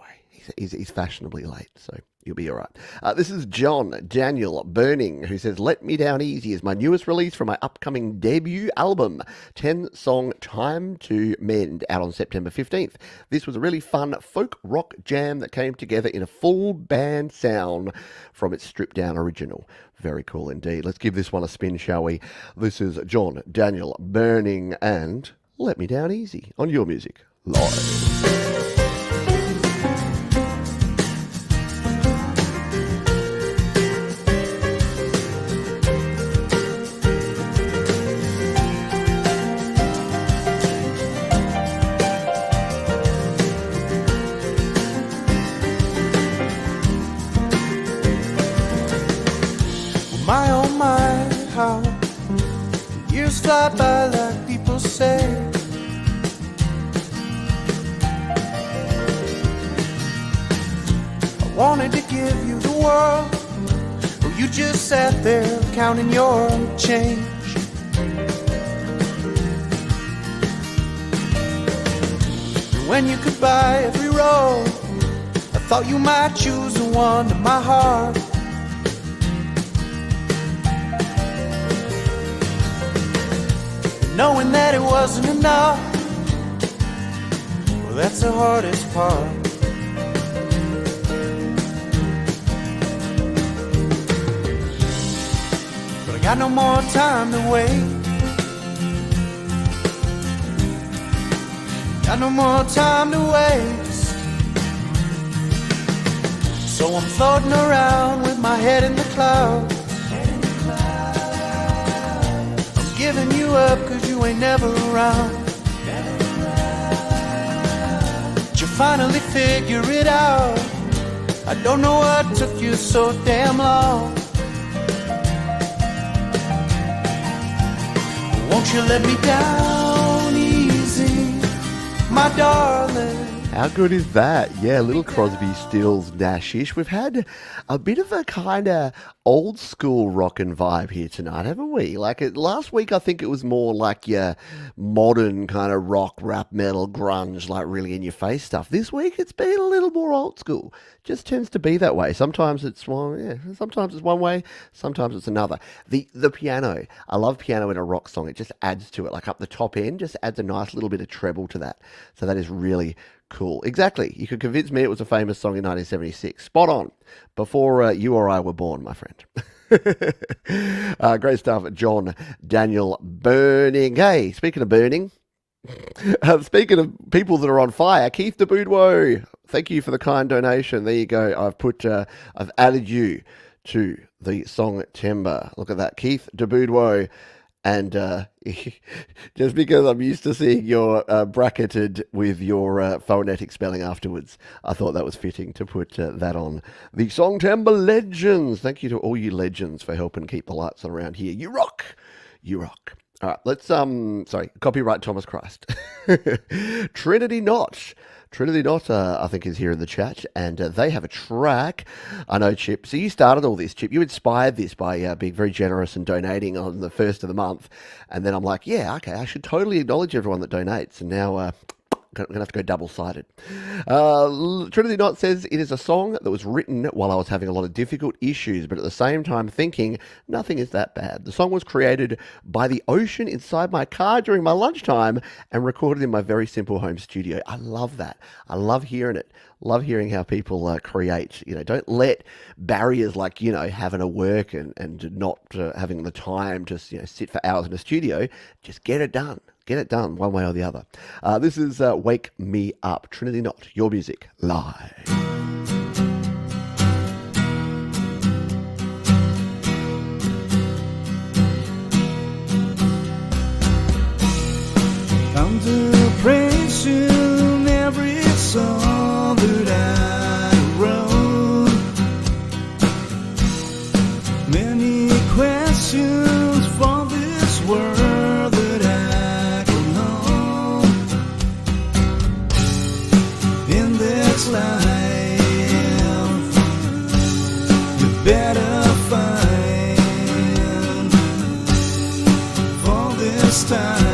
Speaker 1: He's fashionably late, so you'll be all right. This is John Daniel Burning, who says, Let Me Down Easy is my newest release from my upcoming debut album, 10-song Time to Mend, out on September 15th. This was a really fun folk rock jam that came together in a full band sound from its stripped-down original. Very cool indeed. Let's give this one a spin, shall we? This is John Daniel Burning and Let Me Down Easy on Your Music Live.
Speaker 2: My oh my, how the years fly by like people say. I wanted to give you the world, but you just sat there counting your change. And when you could buy every road, I thought you might choose the one to my heart. Knowing that it wasn't enough, well, that's the hardest part. But I got no more time to wait. Got no more time to waste. So I'm floating around with my head in the clouds, giving you up cause you ain't never around. But you finally figure it out. I don't know what took you so damn long. Won't you let me down easy, my darling?
Speaker 1: How good is that? Yeah, little Crosby, Stills, Nash-ish. We've had a bit of a kind of old school rockin' vibe here tonight, haven't we? Like last week, I think it was more like your modern kind of rock, rap, metal, grunge, like really in your face stuff. This week, it's been a little more old school. Just tends to be that way. Sometimes it's sometimes it's one way, sometimes it's another. The piano, I love piano in a rock song. It just adds to it, like up the top end, just adds a nice little bit of treble to that. So that is really cool. Exactly. You could convince me it was a famous song in 1976. Spot on. Before you or I were born, my friend. Great stuff. John Daniel Burning. Hey, speaking of burning, speaking of people that are on fire, Keith DeBoudreau, thank you for the kind donation. There you go. I've added you to the song Timber. Look at that. Keith DeBoudreau. And just because I'm used to seeing your bracketed with your phonetic spelling afterwards, I thought that was fitting to put that on the Song Timber Legends. Thank you to all you legends for helping keep the lights on around here. You rock. You rock. All right, let's, copyright Thomas Christ. Trinity Knot. Trinity Knot, I think, is here in the chat, and they have a track. I know, Chip. So you started all this, Chip. You inspired this by being very generous and donating on the first of the month. And then I'm like, yeah, okay, I should totally acknowledge everyone that donates. And now I'm going to have to go double-sided. Trinity Knot says, it is a song that was written while I was having a lot of difficult issues, but at the same time thinking, nothing is that bad. The song was created by the ocean inside my car during my lunchtime and recorded in my very simple home studio. I love that. I love hearing it. Love hearing how people create. Don't let barriers like, having to work and not having the time to, sit for hours in a studio. Just get it done. Get it done one way or the other. This is Wake Me Up. Trinity Knot, Your Music Live.
Speaker 5: contemplation, every song that I wrote. Many questions for this world that I can hold. In this life, you better find for this time.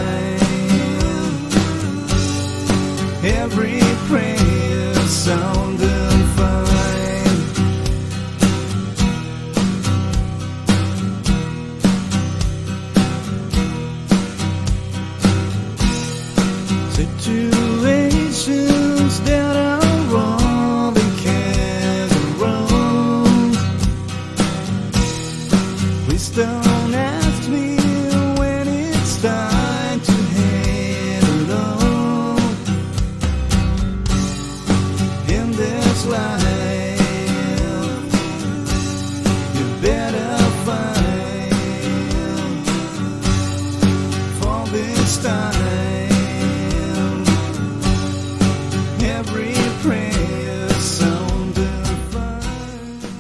Speaker 5: Every prayer sounding fine. Situations that are wrong, they can't go wrong. Please don't ask me when it's time to handle on. In this life, you better find for this time. Every prayer sounding fine.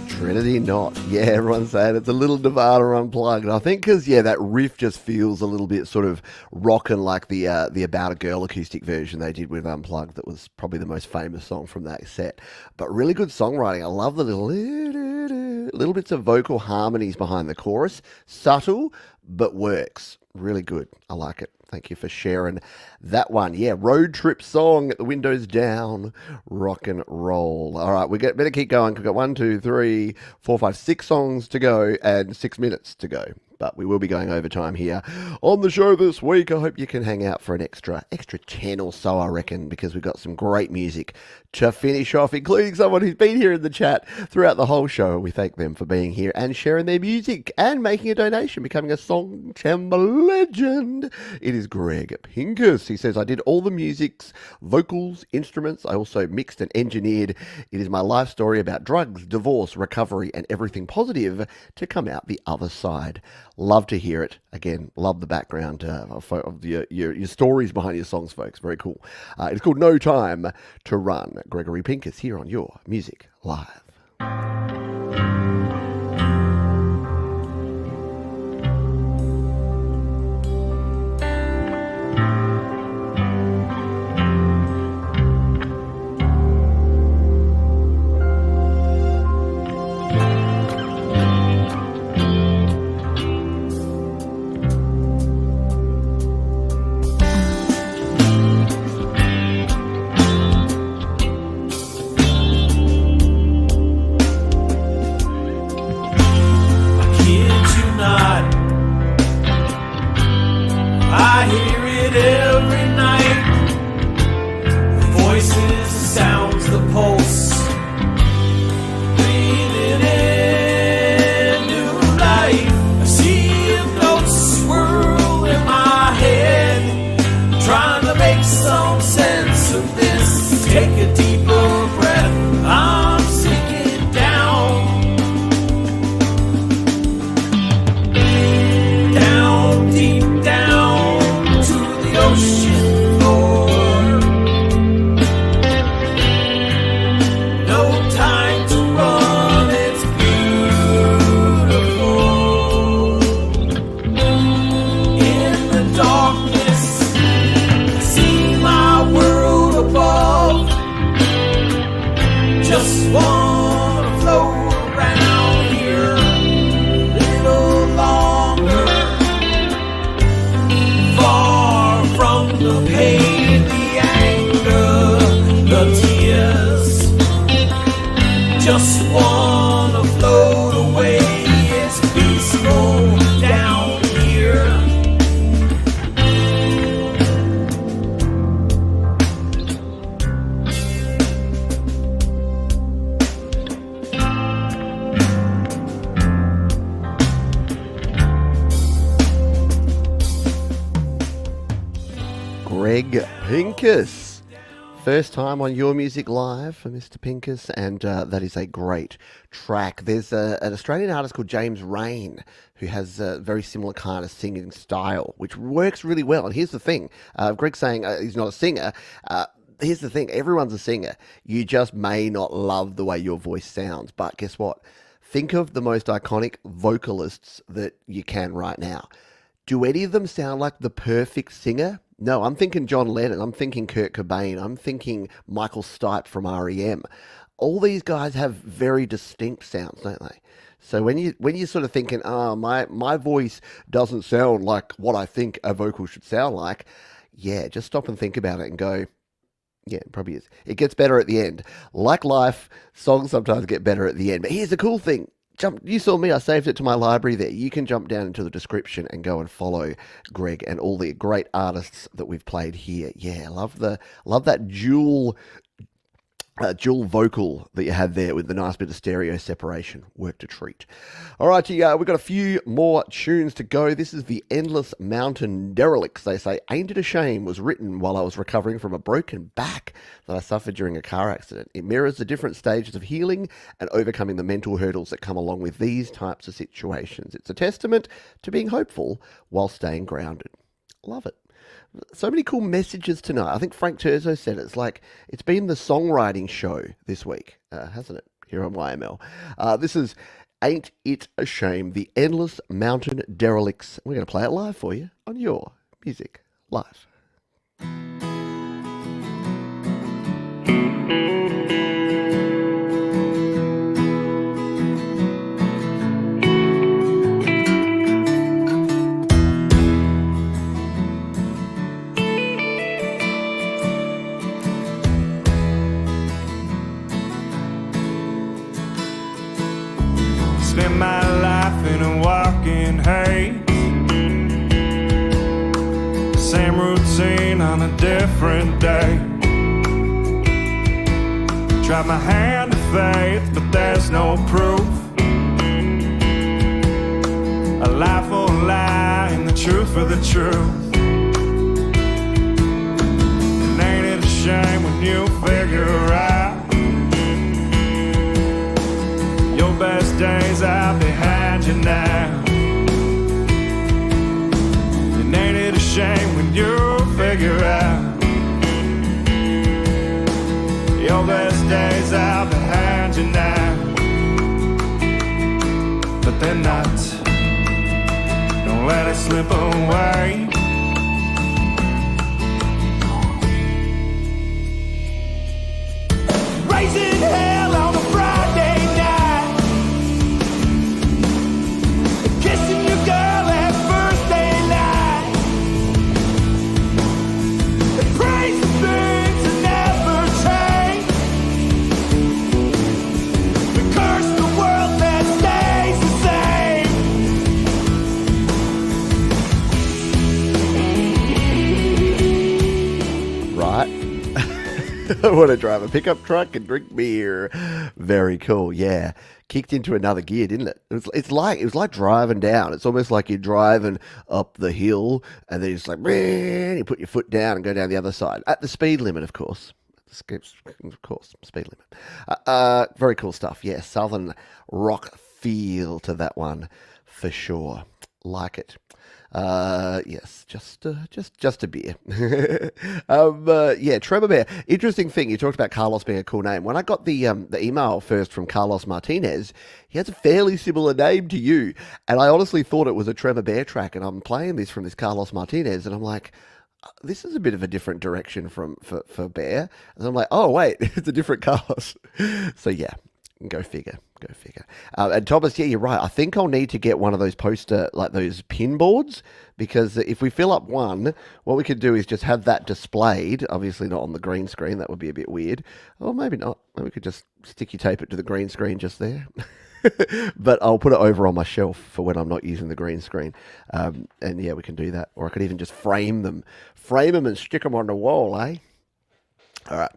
Speaker 1: Trinity Knot. Yeah, everyone's saying it's a little Nevada unplugged. I think because, yeah, that riff just feels a little bit sort of rockin' like the About a Girl acoustic version they did with Unplugged. That was probably the most famous song from that set. But really good songwriting. I love the little bits of vocal harmonies behind the chorus. Subtle, but works. Really good. I like it. Thank you for sharing that one. Yeah, road trip song, the windows down, rock and roll. All right, better keep going. We've got 1, 2, 3, 4, 5, 6 songs to go and 6 minutes to go. But we will be going overtime here on the show this week. I hope you can hang out for an extra 10 or so, I reckon, because we've got some great music to finish off, including someone who's been here in the chat throughout the whole show. We thank them for being here and sharing their music and making a donation, becoming a Song Chamber legend. It is Greg Pincus. He says, I did all the musics, vocals, instruments. I also mixed and engineered. It is my life story about drugs, divorce, recovery, and everything positive to come out the other side. Love to hear it. Again, love the background of your stories behind your songs, folks. Very cool. It's called No Time to Run. Gregory Pincus here on Your Music Live.
Speaker 2: I hear it every night. The voices, the sounds, the pulse. Breathing in new life. A sea of notes swirl in my head. Trying to make some sense of this. Take a deeper breath. I'm sinking down. Down, deep down to the ocean floor. No time to run, it's beautiful. In the darkness, I see my world above. Just wanna float around here a little longer. Far from the pain, the anger, the tears. Just wanna float away. It's peaceful down here.
Speaker 1: Greg Pincus First time on Your Music Live for Mr. Pincus, and that is a great track. There's an Australian artist called James Rain who has a very similar kind of singing style, which works really well. And here's the thing, Greg's saying he's not a singer. Here's the thing, everyone's a singer. You just may not love the way your voice sounds, but guess what? Think of the most iconic vocalists that you can right now. Do any of them sound like the perfect singer? No, I'm thinking John Lennon, I'm thinking Kurt Cobain, I'm thinking Michael Stipe from REM. All these guys have very distinct sounds, don't they? So when you're sort of thinking, oh, my voice doesn't sound like what I think a vocal should sound like, yeah, just stop and think about it and go, yeah, it probably is. It gets better at the end. Like life, songs sometimes get better at the end. But here's the cool thing. You saw me, I saved it to my library there. You can jump down into the description and go and follow Greg and all the great artists that we've played here. Yeah, love that dual vocal that you had there with the nice bit of stereo separation. Worked a treat. All right, we've got a few more tunes to go. This is the Endless Mountain Derelicts. They say, Ain't It a Shame was written while I was recovering from a broken back that I suffered during a car accident. It mirrors the different stages of healing and overcoming the mental hurdles that come along with these types of situations. It's a testament to being hopeful while staying grounded. Love it. So many cool messages tonight. I think Frank Terzo said it's like it's been the songwriting show this week, hasn't it? Here on YML. This is Ain't It a Shame, the Endless Mountain Derelicts. We're going to play it live for you on Your Music Live.
Speaker 2: Spend my life in a walking haze, same routine on a different day. Try my hand to faith, but there's no proof. A lie for a lie and the truth for the truth. And ain't it a shame when you figure out your best days are behind you now? And ain't it a shame when you figure out your best days are behind you now? But they're not. Don't let it slip away. Raising hell on a Friday night, kissing your girl at first daylight, and praise the things that never change, we curse the world that stays the same.
Speaker 1: Right. I want to drive a pickup truck and drink beer. Very cool. Yeah. Kicked into another gear, didn't it? It was like driving down. It's almost like you're driving up the hill and then it's like, you put your foot down and go down the other side. At the speed limit, of course. Of course, speed limit. Very cool stuff. Yeah, southern rock feel to that one for sure. Like it. Yes, just a beer. Yeah, Trevor Bear. Interesting thing, you talked about Carlos being a cool name. When I got the email first from Carlos Martinez, he has a fairly similar name to you, and I honestly thought it was a Trevor Bear track, and I'm playing this from this Carlos Martinez, and I'm like, this is a bit of a different direction for Bear, and I'm like, oh wait, it's a different Carlos. So yeah. Go figure. And Thomas, yeah, you're right. I think I'll need to get one of those poster, like those pin boards, because if we fill up one, what we could do is just have that displayed, obviously not on the green screen. That would be a bit weird. Or maybe not. Maybe we could just sticky tape it to the green screen just there. But I'll put it over on my shelf for when I'm not using the green screen. And yeah, we can do that. Or I could even just frame them and stick them on the wall, eh? All right.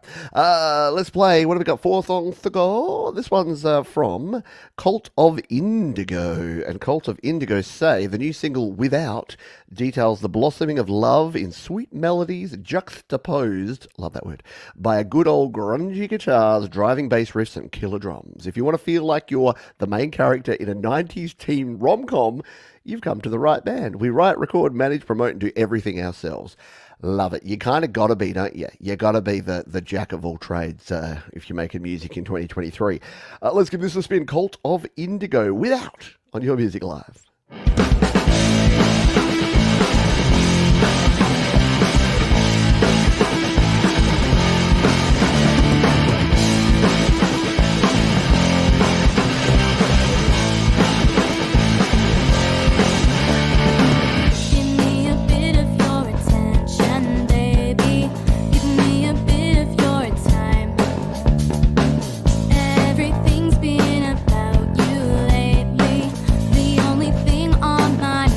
Speaker 1: Let's play. What have we got? 4 songs to go. This one's from Cult of Indigo. And Cult of Indigo say the new single Without details the blossoming of love in sweet melodies juxtaposed, love that word, by a good old grungy guitars, driving bass riffs, and killer drums. If you want to feel like you're the main character in a 90s teen rom-com, you've come to the right band. We write, record, manage, promote, and do everything ourselves. Love it. You kind of got to be, don't you? You got to be the jack of all trades if you're making music in 2023. Let's give this a spin. Cult of Indigo, Without, on Your Music Live.
Speaker 4: Everything's been about you lately. The only thing on my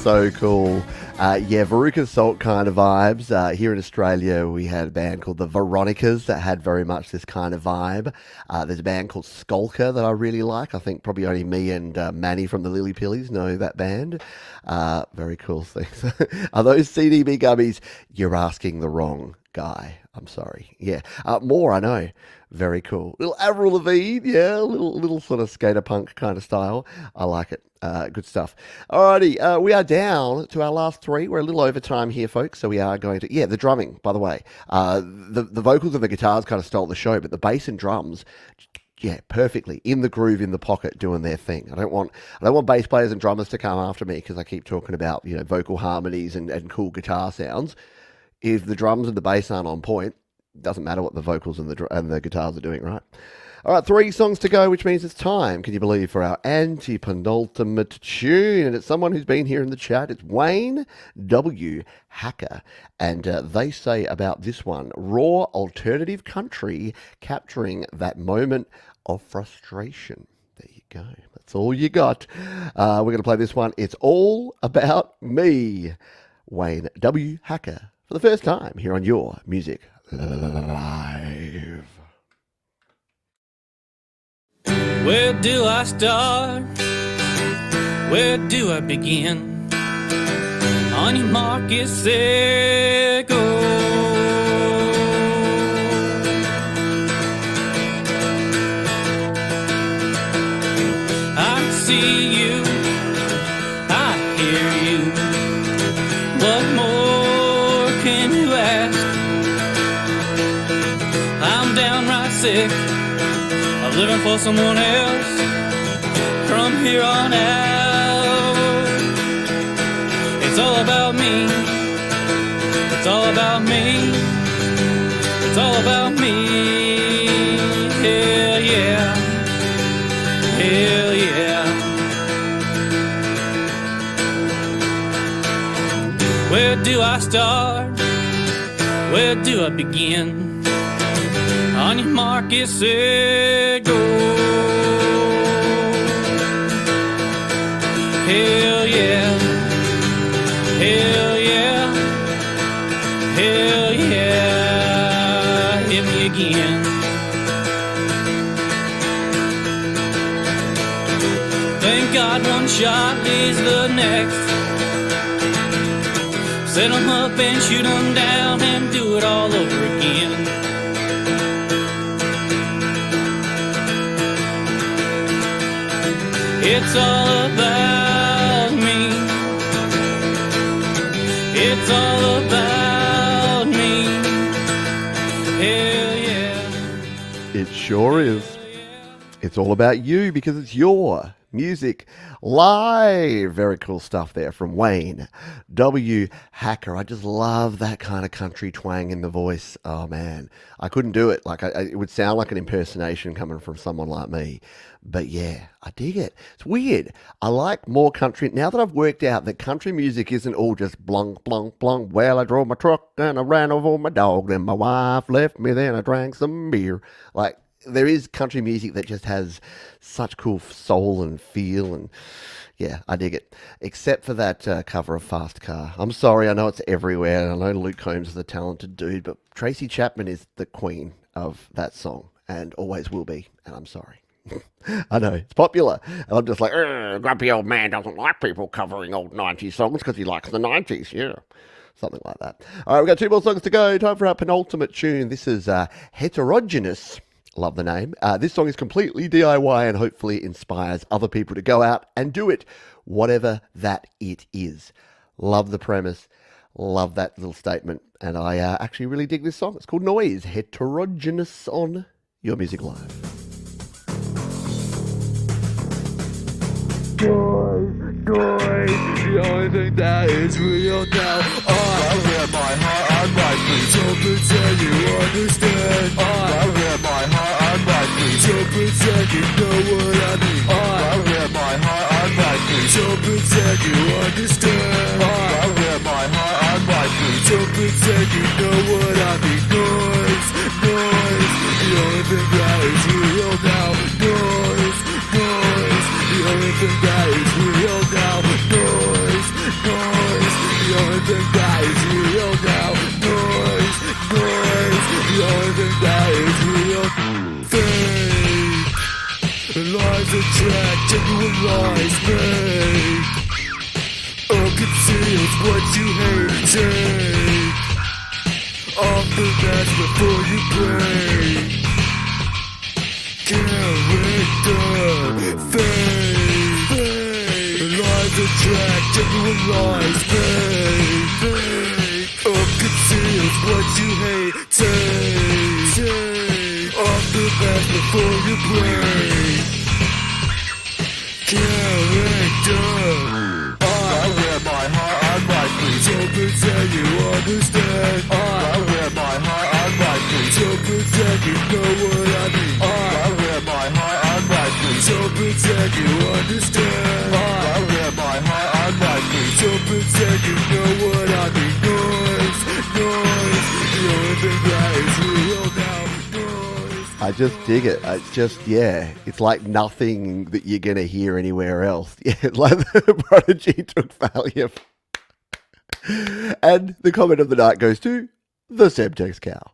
Speaker 1: So cool. Yeah, Veruca Salt kind of vibes. Here in Australia, we had a band called the Veronicas that had very much this kind of vibe. There's a band called Skulker that I really like. I think probably only me and Manny from the Lily Pillies know that band. Very cool things. Are those CDB gummies? You're asking the wrong guy. I'm sorry. Yeah. More, I know. Very cool. Little Avril Lavigne, yeah, little sort of skater punk kind of style. I like it. Good stuff. Alrighty, we are down to our last three. We're a little over time here, folks, so we are going to... Yeah, the drumming, by the way. The vocals and the guitars kind of stole the show, but the bass and drums... Yeah, perfectly in the groove, in the pocket, doing their thing. I don't want bass players and drummers to come after me because I keep talking about vocal harmonies and cool guitar sounds. If the drums and the bass aren't on point, doesn't matter what the vocals and the guitars are doing, right? All right, 3 songs to go, which means it's time, can you believe, for our anti-penultimate tune. And it's someone who's been here in the chat. It's Wayne W. Hacker. And they say about this one, raw alternative country capturing that moment of frustration. There you go. That's all you got. We're going to play this one. It's All About Me. Wayne W. Hacker for the first time here on Your Music Live.
Speaker 9: Where do I start? Where do I begin? On your mark, get set, go. I see you, I hear you. What more can you ask? I'm downright sick of living for someone else from here on out. It's all about me. It's all about me. It's all about me. Hell yeah. Hell yeah. Where do I start? Where do I begin? On your mark, get set, go. Hell yeah. Hell yeah. Hell yeah. Hit me again. Thank God one shot leads the next. Set 'em up and shoot 'em down and do it all over again. It's all about me. It's all about me. Hell yeah.
Speaker 1: It sure is. It's all about you because it's your music live. Very cool stuff there from Wayne W. Hacker. I just love that kind of country twang in the voice. Oh man, I couldn't do it. Like it would sound like an impersonation coming from someone like me. But yeah, I dig it. It's weird. I like more country now that I've worked out that country music isn't all just blunk, blunk, blunk. Well, I drove my truck and I ran over my dog. Then my wife left me. Then I drank some beer. Like, there is country music that just has such cool soul and feel, and yeah, I dig it. Except for that cover of Fast Car. I'm sorry, I know it's everywhere, and I know Luke Combs is a talented dude, but Tracy Chapman is the queen of that song, and always will be, and I'm sorry. I know, it's popular, and I'm just like, grumpy old man doesn't like people covering old 90s songs because he likes the 90s, yeah. Something like that. All right, we've got 2 more songs to go. Time for our penultimate tune. This is Heterogeneous. Love the name. This song is completely DIY and hopefully inspires other people to go out and do it, whatever that it is. Love the premise. Love that little statement. And I actually really dig this song. It's called Noise, Heterogeneous on Your Music Live.
Speaker 2: The only thing that is real now. I wear my heart on my sleeve, so pretend you understand. I wear my heart on my sleeve, so pretend you know what I mean. I wear my heart on my sleeve, so pretend you understand. I wear my heart on my sleeve, so pretend you know what I mean. Noise, noise, the only thing that is real now. Noise, noise, the only thing that is real now. Noise, noise, the only thing that is real now. Noise, noise, the only thing that is real. Fake, lies attract, genuine lies make. Conceals what you hate, take off the mask before you break. Character, fake, lies attract, genuine lies make. Conceals what you hate, take off the mask before you break. Character. I wear my heart on my sleeve, so pretend you understand. I wear my heart on my sleeve, so pretend you know what I mean. I wear my heart on my sleeve, so pretend you understand. I wear my heart on my sleeve, so pretend you know what I mean. Noise, noise, the only thing that is real now. Noise.
Speaker 1: I just dig it. It's just, yeah, it's like nothing that you're going to hear anywhere else. Yeah, like the Prodigy took Valium. And the comment of the night goes to the Semtex Cow.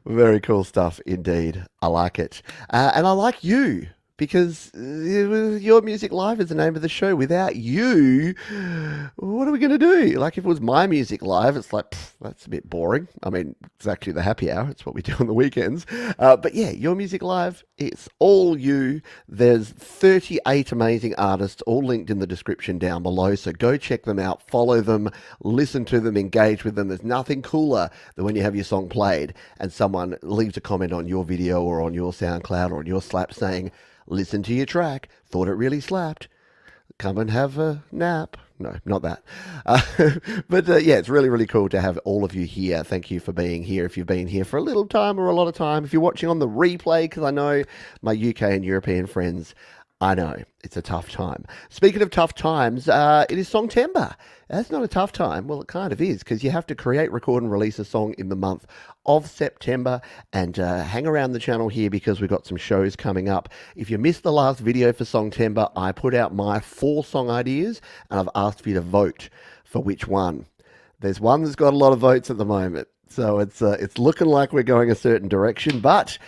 Speaker 1: Very cool stuff indeed. I like it. And I like you because Your Music Live is the name of the show. Without you, what are we going to do? Like if it was My Music Live, it's like, that's a bit boring. I mean, it's actually the happy hour. It's what we do on the weekends. But yeah, Your Music Live, it's all you. There's 38 amazing artists, all linked in the description down below. So go check them out, follow them, listen to them, engage with them. There's nothing cooler than when you have your song played and someone leaves a comment on your video or on your SoundCloud or on your Slap saying, listen to your track, thought it really slapped, come and have a nap. No, not that. But yeah, it's really, really cool to have all of you here. Thank you for being here. If you've been here for a little time or a lot of time, if you're watching on the replay, because I know my UK and European friends, I know it's a tough time. Speaking of tough times, it is Songtember. That's not a tough time. Well, it kind of is because you have to create, record and release a song in the month of September, and hang around the channel here because we've got some shows coming up. If you missed the last video for Songtember, I put out my 4 song ideas and I've asked for you to vote for which one. There's one that's got a lot of votes at the moment, so it's looking like we're going a certain direction, but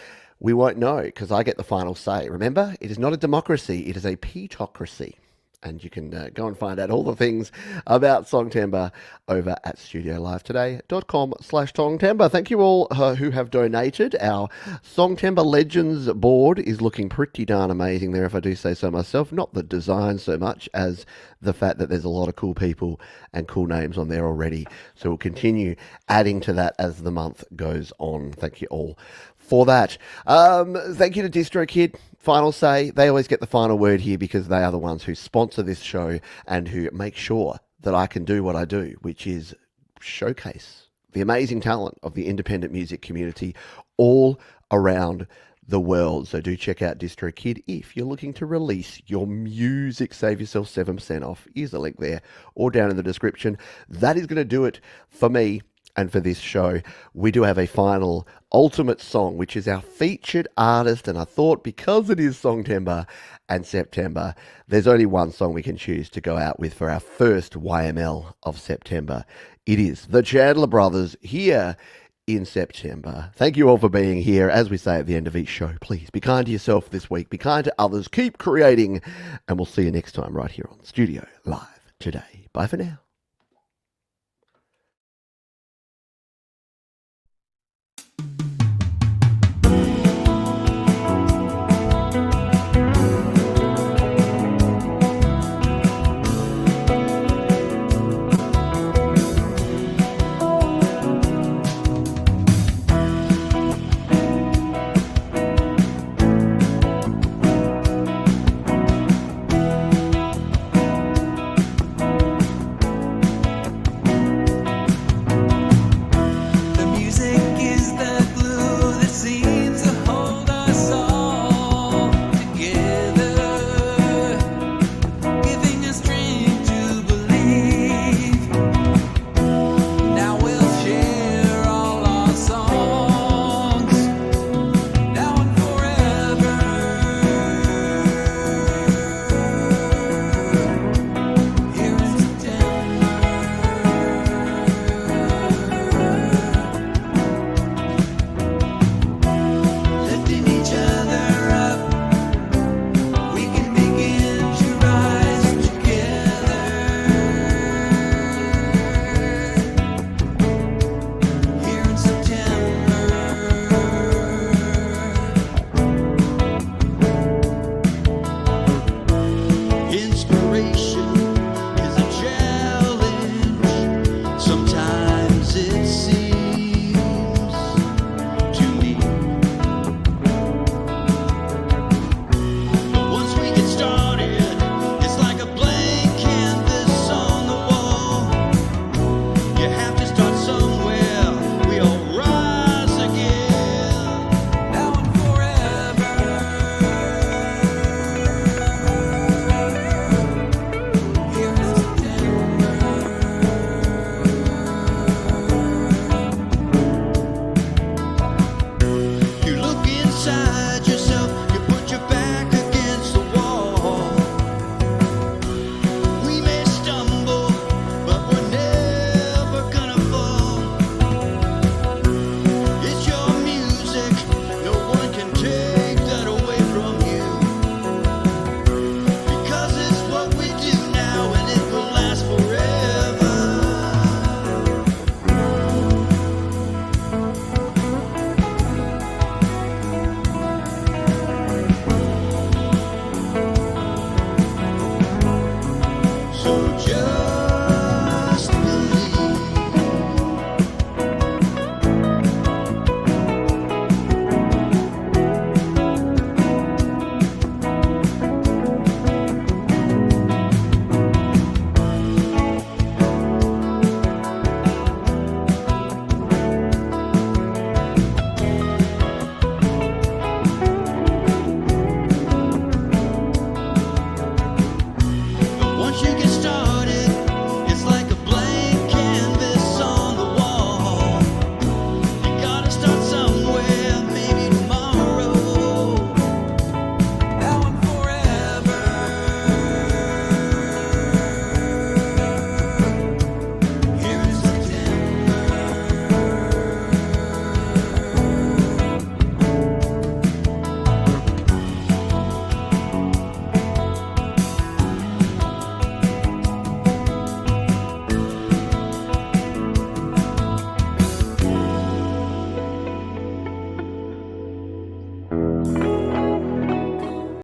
Speaker 1: we won't know because I get the final say. Remember, it is not a democracy, it is a petocracy. And you can go and find out all the things about Songtember over at studiolivetoday.com/Songtember. Thank you all who have donated. Our Songtember Legends board is looking pretty darn amazing there, if I do say so myself. Not the design so much as the fact that there's a lot of cool people and cool names on there already. So we'll continue adding to that as the month goes on. Thank you all for that. Thank you to DistroKid. Final say, they always get the final word here because they are the ones who sponsor this show and who make sure that I can do what I do, which is showcase the amazing talent of the independent music community all around the world. So do check out DistroKid if you're looking to release your music. Save yourself 7% off. Here's a link there or down in the description. That is going to do it for me. And for this show, we do have a final ultimate song, which is our featured artist. And I thought because it is Songtember and September, there's only one song we can choose to go out with for our first YML of September. It is the Chandler Brothers here in September. Thank you all for being here. As we say at the end of each show, please be kind to yourself this week. Be kind to others. Keep creating. And we'll see you next time right here on Studio Live Today. Bye for now.